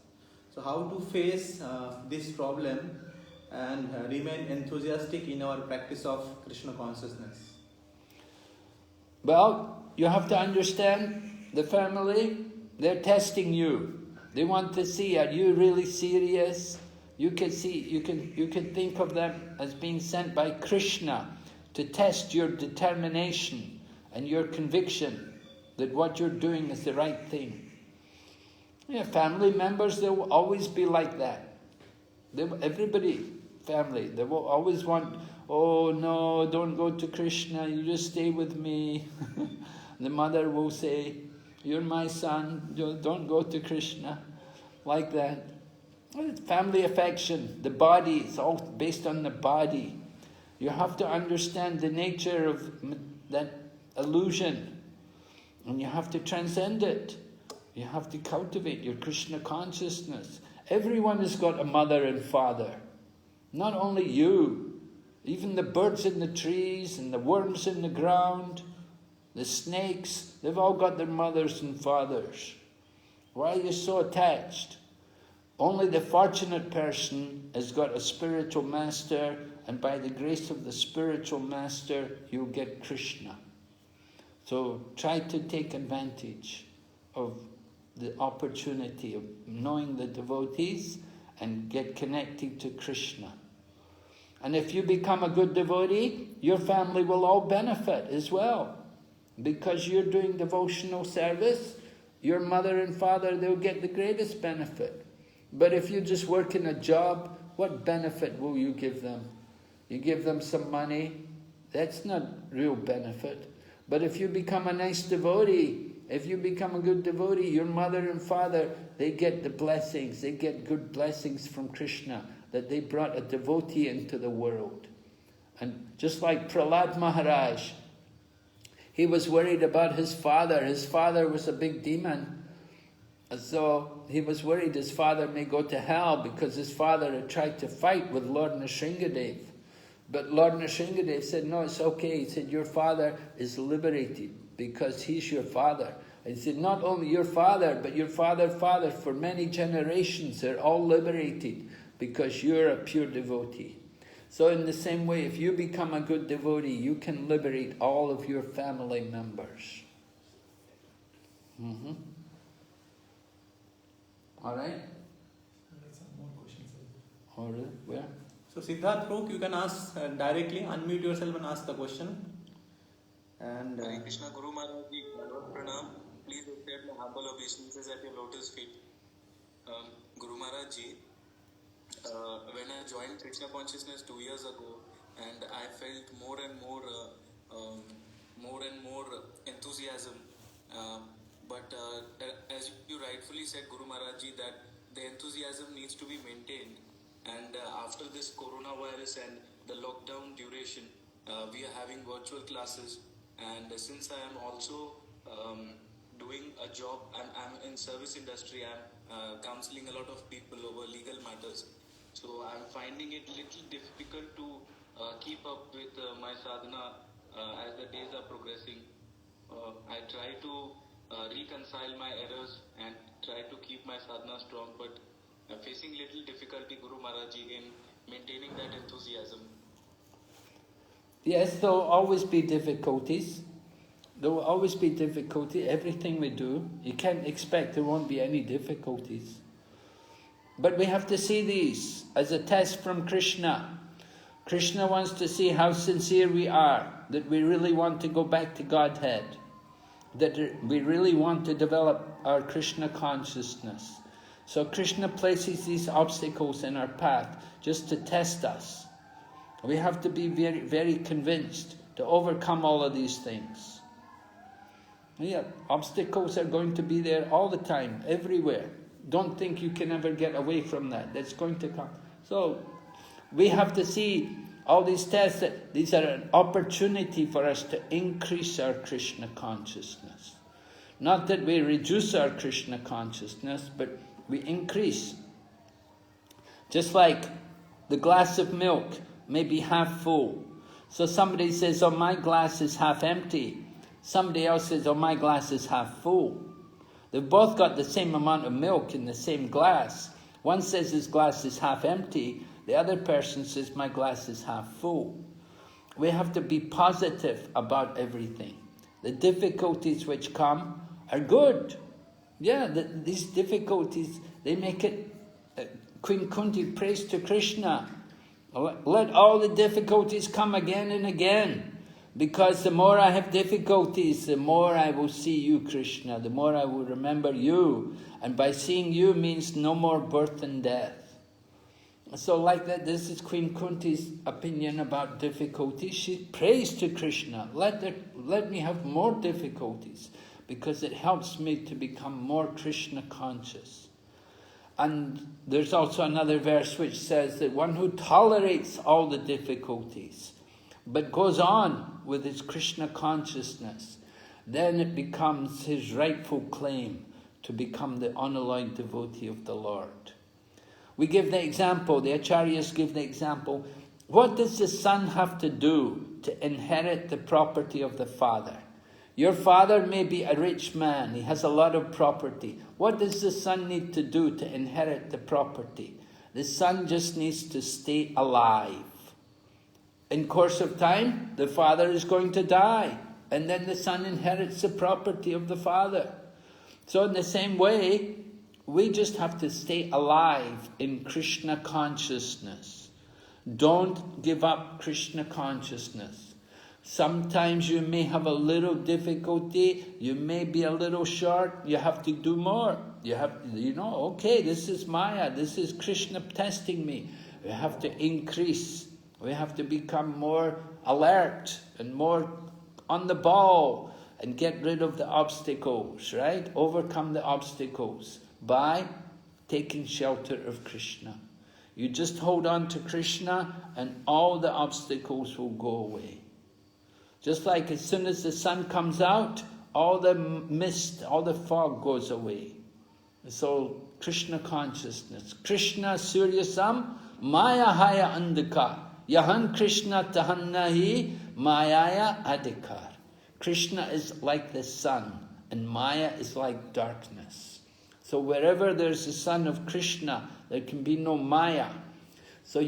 So how to face this problem and remain enthusiastic in our practice of Krishna consciousness? Well, you have to understand the family, they're testing you. They want to see, are you really serious? You can think of them as being sent by Krishna to test your determination and your conviction that what you're doing is the right thing. Yeah, family members, they will always be like that. Everybody, family, they will always want, oh no, don't go to Krishna, you just stay with me. The mother will say, you're my son, don't go to Krishna, like that. It's family affection, the body, it's all based on the body. You have to understand the nature of that illusion, and you have to transcend it. You have to cultivate your Krishna consciousness. Everyone has got a mother and father. Not only you, even the birds in the trees and the worms in the ground, the snakes, they've all got their mothers and fathers. Why are you so attached? Only the fortunate person has got a spiritual master, and by the grace of the spiritual master, you'll get Krishna. So try to take advantage of the opportunity of knowing the devotees and get connected to Krishna. And if you become a good devotee, your family will all benefit as well. Because you're doing devotional service, your mother and father, they'll get the greatest benefit. But if you just work in a job, what benefit will you give them? You give them some money, that's not real benefit. But if you become a nice devotee, if you become a good devotee, your mother and father, they get the blessings, they get good blessings from Krishna, that they brought a devotee into the world. And just like Prahlad Maharaj, he was worried about his father. His father was a big demon. So he was worried his father may go to hell because his father had tried to fight with Lord Nrsingadev. But Lord Nrsingadev said, no, it's okay. He said, your father is liberated because he's your father. And he said, not only your father, but your father for many generations, they're all liberated because you're a pure devotee. So in the same way, if you become a good devotee, you can liberate all of your family members. All right? Some more questions. All right, where? So Siddharth Prabhu, you can ask directly, unmute yourself and ask the question. And Hare Krishna Guru Maharaj Ji, Pranam. Please accept my humble obeisances at your lotus feet. Guru Maharaj Ji, when I joined Krishna consciousness 2 years ago, and I felt more and more enthusiasm. But as you rightfully said, Guru Maharaj Ji, that the enthusiasm needs to be maintained. And after this coronavirus and the lockdown duration, we are having virtual classes. And since I am also doing a job, I'm in service industry, I'm counseling a lot of people over legal matters. So I'm finding it little difficult to keep up with my sadhana as the days are progressing. I try to reconcile my errors and try to keep my sadhana strong, but I'm facing little difficulty, Guru Maharaj Ji, in maintaining that enthusiasm. Yes, there will always be difficulties. There will always be difficulty. Everything we do, you can't expect there won't be any difficulties. But we have to see these as a test from Krishna. Krishna wants to see how sincere we are, that we really want to go back to Godhead, that we really want to develop our Krishna consciousness. So Krishna places these obstacles in our path just to test us. We have to be very, very convinced to overcome all of these things. Yeah, obstacles are going to be there all the time, everywhere. Don't think you can ever get away from that. That's going to come. So we have to see all these tests, that these are an opportunity for us to increase our Krishna consciousness. Not that we reduce our Krishna consciousness, but we increase. Just like the glass of milk may be half full. So somebody says, oh, my glass is half empty. Somebody else says, oh, my glass is half full. They've both got the same amount of milk in the same glass. One says his glass is half empty. The other person says, my glass is half full. We have to be positive about everything. The difficulties which come are good. Yeah, these difficulties, they make it... Queen Kunti prays to Krishna. Let all the difficulties come again and again. Because the more I have difficulties, the more I will see you, Krishna, the more I will remember you. And by seeing you means no more birth and death. So like that, this is Queen Kunti's opinion about difficulties. She prays to Krishna, let me have more difficulties, because it helps me to become more Krishna conscious. And there's also another verse which says that one who tolerates all the difficulties, but goes on with his Krishna consciousness, then it becomes his rightful claim to become the unalloyed devotee of the Lord. We give the example, the Acharyas give the example, what does the son have to do to inherit the property of the father? Your father may be a rich man, he has a lot of property. What does the son need to do to inherit the property? The son just needs to stay alive. In course of time, the father is going to die, and then the son inherits the property of the father. So in the same way, we just have to stay alive in Krishna consciousness. Don't give up Krishna consciousness. Sometimes you may have a little difficulty, you may be a little short, you have to do more. You have, okay, this is Maya, this is Krishna testing me. We have to increase. We have to become more alert and more on the ball and get rid of the obstacles, right? Overcome the obstacles by taking shelter of Krishna. You just hold on to Krishna and all the obstacles will go away. Just like as soon as the sun comes out, all the mist, all the fog goes away. So Krishna consciousness. Krishna Suryasam Maya Haya Andhakar. Yahan Krishna Tahannahi Mayaya Adhikar. Krishna is like the sun and Maya is like darkness. So wherever there's the son of Krishna, there can be no Maya. So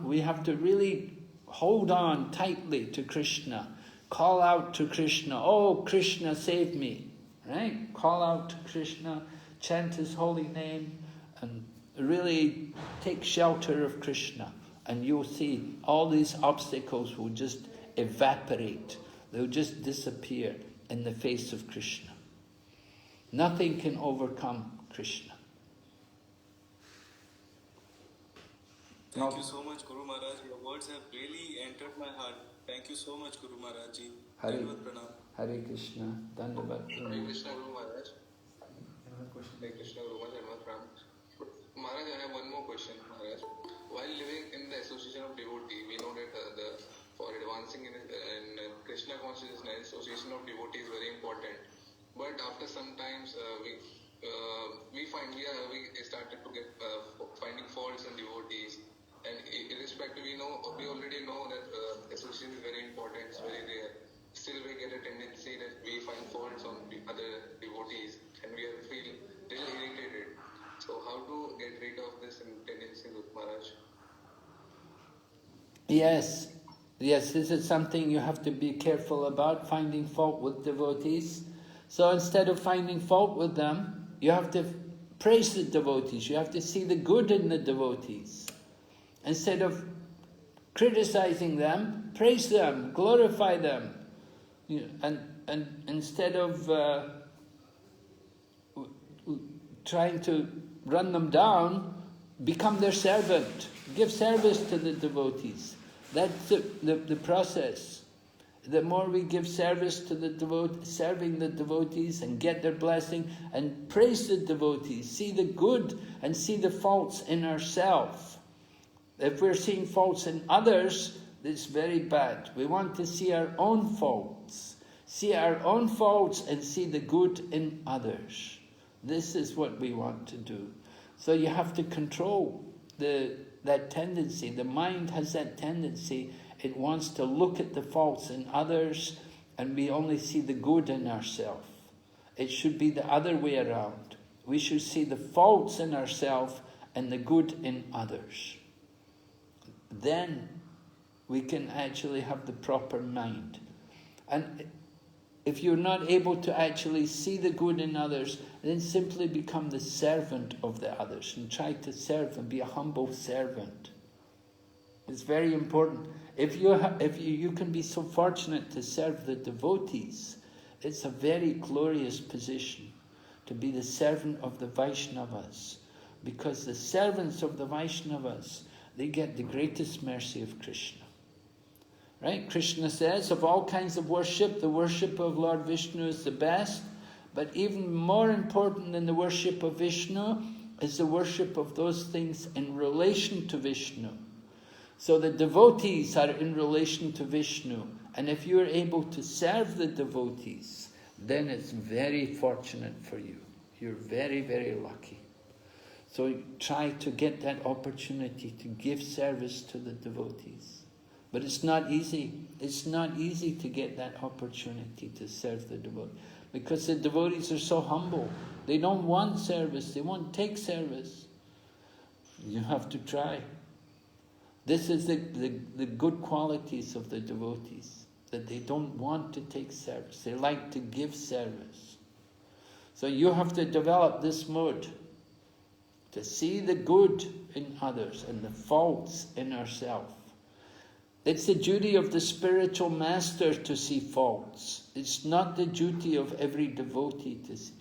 we have to really hold on tightly to Krishna. Call out to Krishna, oh Krishna save me, right? Call out to Krishna, chant his holy name, and really take shelter of Krishna. And you'll see all these obstacles will just evaporate. They'll just disappear in the face of Krishna. Nothing can overcome Krishna. Thank you so much, Guru Maharaj. Your words have really entered my heart. Thank you so much, Guru Maharaj ji. Hare Pranam. Hare Krishna. Dandavat Hare Pranam. Krishna, Guru Maharaj. Hare Krishna, Guru Maharaj. Maharaj, I have one more question, Maharaj. While living in the association of devotee, we know that for advancing in Krishna consciousness, association of devotee is very important. But after some times, we started to get finding faults in devotees, and irrespective, we already know that association is very important, it's very rare. Still, we get a tendency that we find faults on the other devotees, and we feel little irritated. So, how to get rid of this tendency, Guru Maharaj? Yes, this is something you have to be careful about, finding fault with devotees. So instead of finding fault with them, you have to praise the devotees. You have to see the good in the devotees. Instead of criticizing them, praise them, glorify them. And instead of trying to run them down, become their servant. Give service to the devotees. That's the process. The more we give service to the devotees, serving the devotees and get their blessing and praise the devotees, see the good and see the faults in ourselves. If we're seeing faults in others, it's very bad. We want to see our own faults. See our own faults and see the good in others. This is what we want to do. So you have to control that tendency. The mind has that tendency. It wants to look at the faults in others, and we only see the good in ourselves. It should be the other way around. We should see the faults in ourselves and the good in others. Then we can actually have the proper mind. And if you're not able to actually see the good in others, then simply become the servant of the others and try to serve and be a humble servant. It's very important. If you can be so fortunate to serve the devotees, it's a very glorious position to be the servant of the Vaishnavas, because the servants of the Vaishnavas, they get the greatest mercy of Krishna. Right? Krishna says, of all kinds of worship, the worship of Lord Vishnu is the best, but even more important than the worship of Vishnu is the worship of those things in relation to Vishnu. So the devotees are in relation to Vishnu, and if you are able to serve the devotees, then it's very fortunate for you. You're very, very lucky. So try to get that opportunity to give service to the devotees. But it's not easy. It's not easy to get that opportunity to serve the devotees, because the devotees are so humble. They don't want service. They won't take service. You have to try. This is the good qualities of the devotees, that they don't want to take service. They like to give service. So you have to develop this mode, to see the good in others and the faults in ourselves. It's the duty of the spiritual master to see faults. It's not the duty of every devotee to see.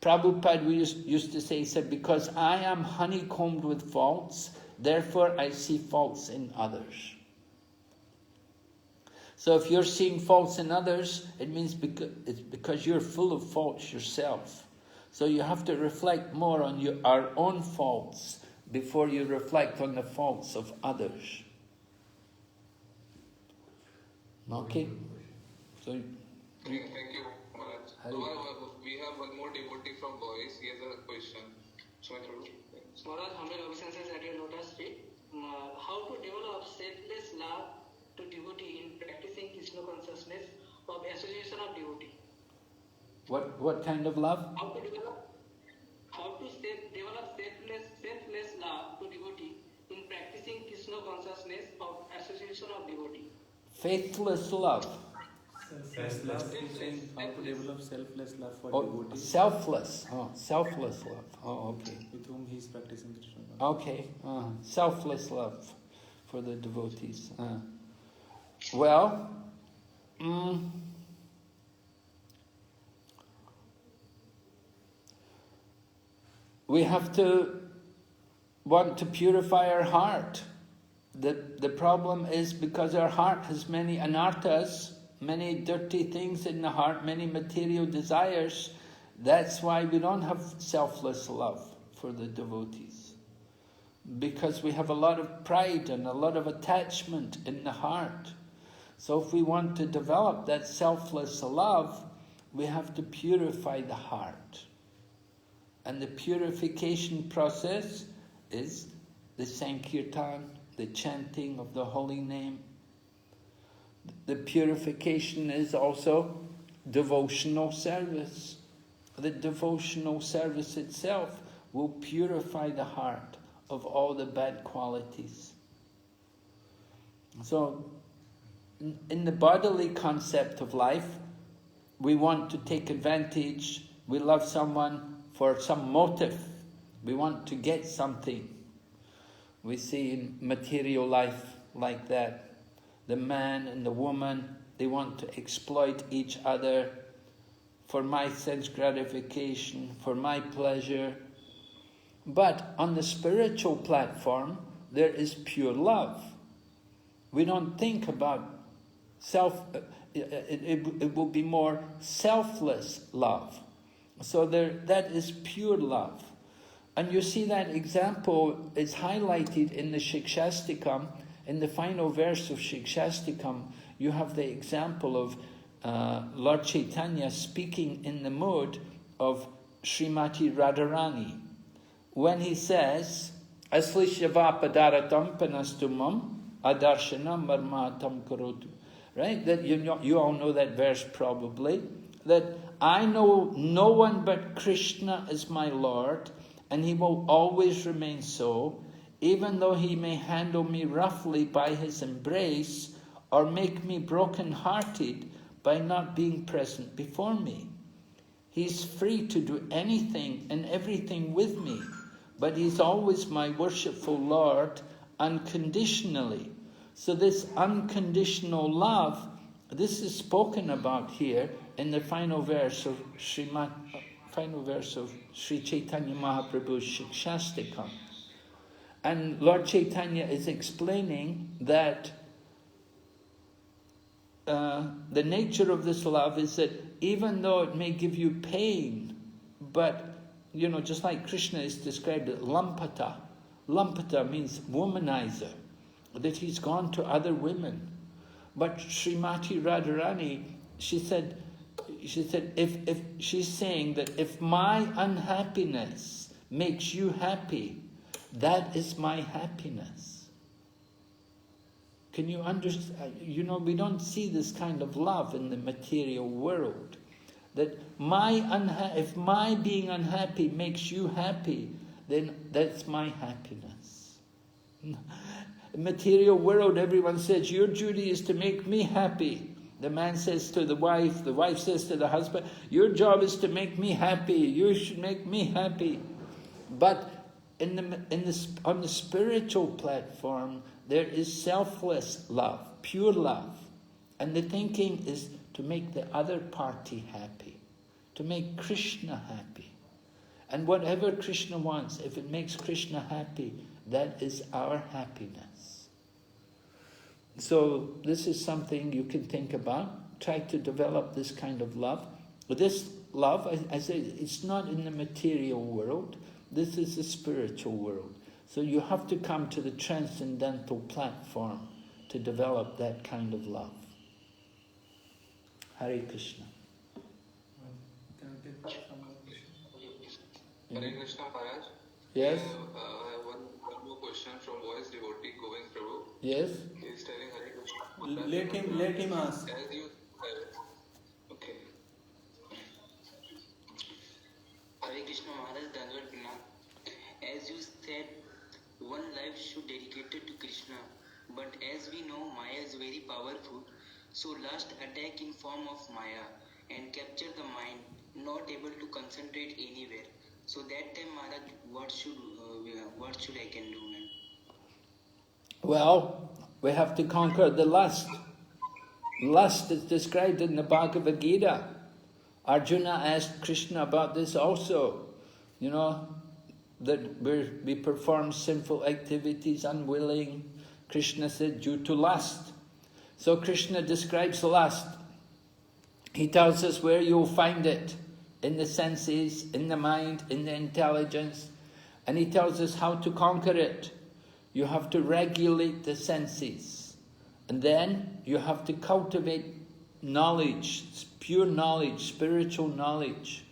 Prabhupada used to say, he said, because I am honeycombed with faults, therefore I see faults in others. So if you're seeing faults in others, it means it's because you're full of faults yourself. So you have to reflect more on our own faults before you reflect on the faults of others. Okay? So, Thank you, Maharaj. We have one more devotee from Boys. He has a question. Maharaj, humble obeisances at your lotus feet. How to develop selfless love to devotee in practicing Krishna consciousness of association of devotee? What kind of love? How to develop selfless love to devotee in practicing Krishna consciousness of association of devotee? Faithless love. Selfless. He's saying how to develop selfless love for devotees. Selfless. Selfless love. Okay. With whom he is practicing Krishna. Okay. Selfless love for the devotees. Well, we have to want to purify our heart. The problem is because our heart has many anarthas, many dirty things in the heart, many material desires. That's why we don't have selfless love for the devotees. Because we have a lot of pride and a lot of attachment in the heart. So if we want to develop that selfless love, we have to purify the heart. And the purification process is the Sankirtan, the chanting of the holy name. The purification is also devotional service. The devotional service itself will purify the heart of all the bad qualities. So, in the bodily concept of life, we want to take advantage, we love someone for some motive, we want to get something. We see in material life like that. The man and the woman, they want to exploit each other for my sense gratification, for my pleasure. But on the spiritual platform, there is pure love. We don't think about it will be more selfless love. So that is pure love. And you see that example is highlighted in the Shikshastikam. In the final verse of Shikshastikam, you have the example of Lord Chaitanya speaking in the mode of Srimati Radharani. When he says, Asli Shiva Padaratam Panastumam Adarshanam Marmatam Karotu. Right? That you all know that verse probably. That I know no one but Krishna is my Lord, and he will always remain so, even though he may handle me roughly by his embrace, or make me broken-hearted by not being present before me. He's free to do anything and everything with me, but he's always my worshipful Lord unconditionally. So this unconditional love, this is spoken about here in the final verse of Sri Chaitanya Mahaprabhu's Shikshastikam. And Lord Chaitanya is explaining that the nature of this love is that even though it may give you pain, but just like Krishna is described as lampata. Lampata means womanizer, that he's gone to other women. But Srimati Radharani, she said, if she's saying that if my unhappiness makes you happy, that is my happiness. Can you understand? We don't see this kind of love in the material world. That if my being unhappy makes you happy, then that's my happiness. In the material world, everyone says, your duty is to make me happy. The man says to the wife says to the husband, your job is to make me happy, you should make me happy. But on the spiritual platform, there is selfless love, pure love. And the thinking is to make the other party happy, to make Krishna happy. And whatever Krishna wants, if it makes Krishna happy, that is our happiness. So this is something you can think about. Try to develop this kind of love. This love, I say, it's not in the material world. This is the spiritual world. So you have to come to the transcendental platform to develop that kind of love. Hare Krishna. Can I take some more questions? Hare Krishna Maharaj. Yes? I have one more question from voice devotee Govind Prabhu. Yes? He is telling Hare Krishna. Let him ask. As you okay. Hare Krishna Maharaj, Dandavad Pranam. As you said, one life should dedicated to Krishna. But as we know, Maya is very powerful. So lust attack in form of Maya and capture the mind, not able to concentrate anywhere. So that time, Maharaj, what should I can do? Man? Well, we have to conquer the lust. Lust is described in the Bhagavad Gita. Arjuna asked Krishna about this also. That we perform sinful activities unwilling. Krishna said, due to lust. So Krishna describes lust. He tells us where you'll find it. In the senses, in the mind, in the intelligence. And he tells us how to conquer it. You have to regulate the senses. And then you have to cultivate knowledge, pure knowledge, spiritual knowledge.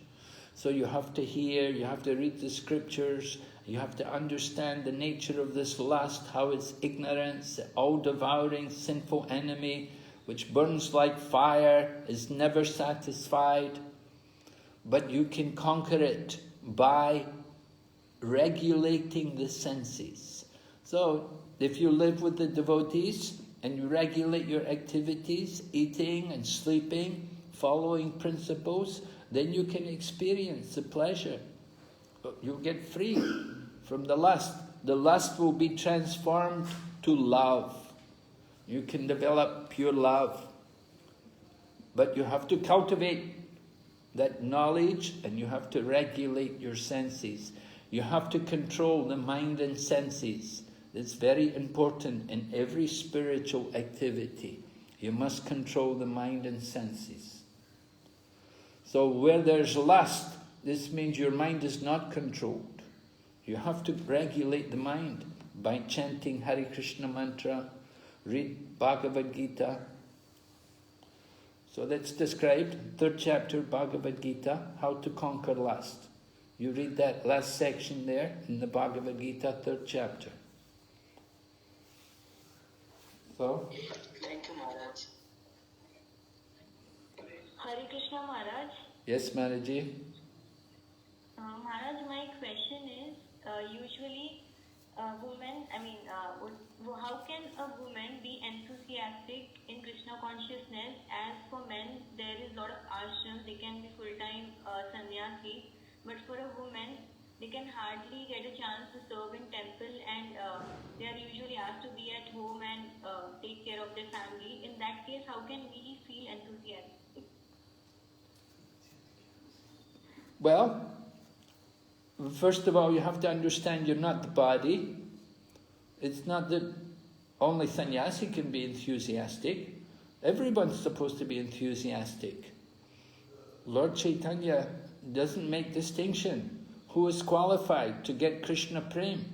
So you have to hear, you have to read the scriptures, you have to understand the nature of this lust, how it's ignorance, the all-devouring sinful enemy, which burns like fire, is never satisfied. But you can conquer it by regulating the senses. So if you live with the devotees and you regulate your activities, eating and sleeping, following principles, then you can experience the pleasure. You'll get free from the lust. The lust will be transformed to love. You can develop pure love. But you have to cultivate that knowledge and you have to regulate your senses. You have to control the mind and senses. It's very important in every spiritual activity. You must control the mind and senses. So where there's lust, this means your mind is not controlled. You have to regulate the mind by chanting Hare Krishna mantra, read Bhagavad Gita. So that's described, 3rd chapter Bhagavad Gita, how to conquer lust. You read that last section there in the Bhagavad Gita, 3rd chapter. So? Thank you, Maharaj. Hare Krishna Maharaj. Yes, Maharaji. Maharaj, my question is, usually women, how can a woman be enthusiastic in Krishna consciousness? As for men, there is a lot of ashrams, they can be full-time sannyasi, but for a woman, they can hardly get a chance to serve in temple, and they are usually asked to be at home and take care of their family. In that case, how can we feel enthusiastic? Well, first of all, you have to understand you're not the body. It's not that only sannyasi can be enthusiastic. Everyone's supposed to be enthusiastic. Lord Chaitanya doesn't make distinction. Who is qualified to get Krishna Prem?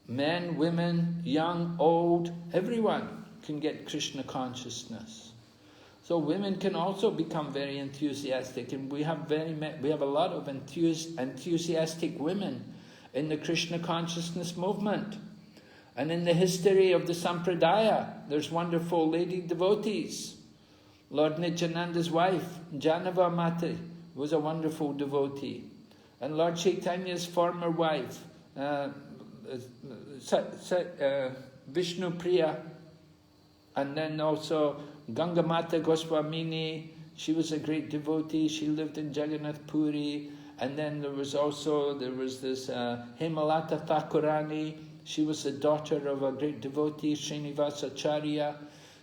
Men, women, young, old, everyone can get Krishna consciousness. So women can also become very enthusiastic, and we have a lot of enthusiastic women in the Krishna consciousness movement. And in the history of the Sampradaya, there's wonderful lady devotees. Lord Nityananda's wife, Janava Mati, was a wonderful devotee. And Lord Chaitanya's former wife, Vishnu Priya, and then also Gangamata Goswamini, she was a great devotee. She lived in Jagannath Puri. And then there was this Hemalata Thakurani. She was the daughter of a great devotee, Srinivasacharya,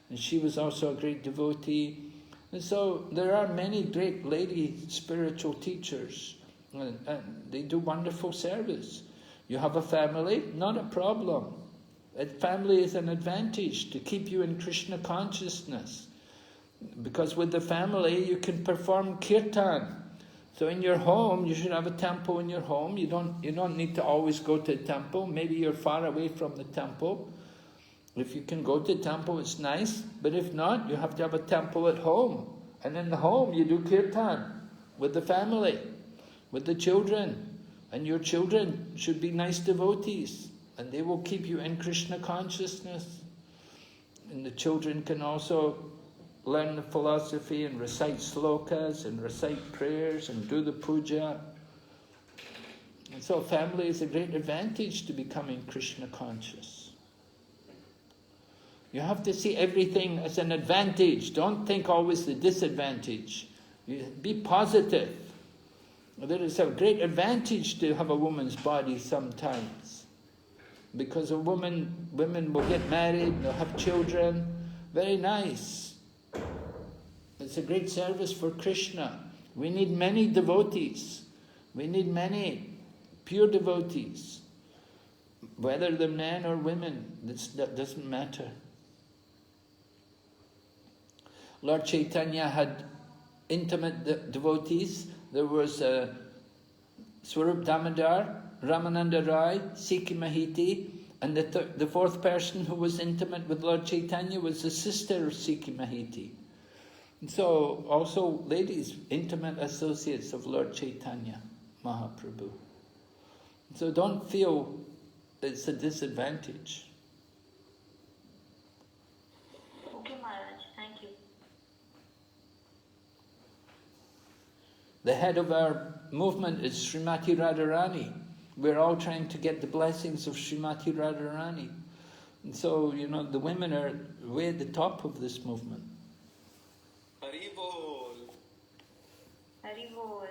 and she was also a great devotee. And so there are many great lady spiritual teachers, and they do wonderful service. You have a family, not a problem. A family is an advantage to keep you in Krishna consciousness, because with the family you can perform kirtan. So in your home, you should have a temple in your home. You don't need to always go to a temple. Maybe you're far away from the temple. If you can go to a temple, it's nice. But if not, you have to have a temple at home. And in the home, you do kirtan with the family, with the children. And your children should be nice devotees, and they will keep you in Krishna consciousness. And the children can also learn the philosophy and recite slokas and recite prayers and do the puja. And so family is a great advantage to becoming Krishna conscious. You have to see everything as an advantage. Don't think always the disadvantage. Be positive. There is a great advantage to have a woman's body sometimes. Because women will get married, they'll have children. Very nice. It's a great service for Krishna. We need many devotees. We need many pure devotees. Whether they're men or women, that doesn't matter. Lord Chaitanya had intimate devotees. There was Swarup Damodar, Ramananda Rai, Sikhi Mahiti, and the fourth person who was intimate with Lord Chaitanya was the sister of Sikhi Mahiti. And so also ladies, intimate associates of Lord Chaitanya Mahaprabhu. So don't feel it's a disadvantage. Okay, Maharaj, thank you. The head of our movement is Srimati Radharani. We're all trying to get the blessings of Srimati Radharani. And so, the women are way at the top of this movement. Haribol.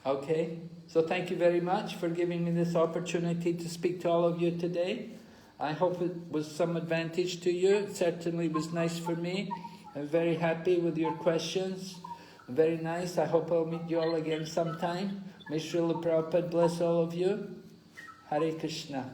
Okay, so thank you very much for giving me this opportunity to speak to all of you today. I hope it was some advantage to you. It certainly was nice for me. I'm very happy with your questions. Very nice. I hope I'll meet you all again sometime. May Srila Prabhupada bless all of you. Hare Krishna.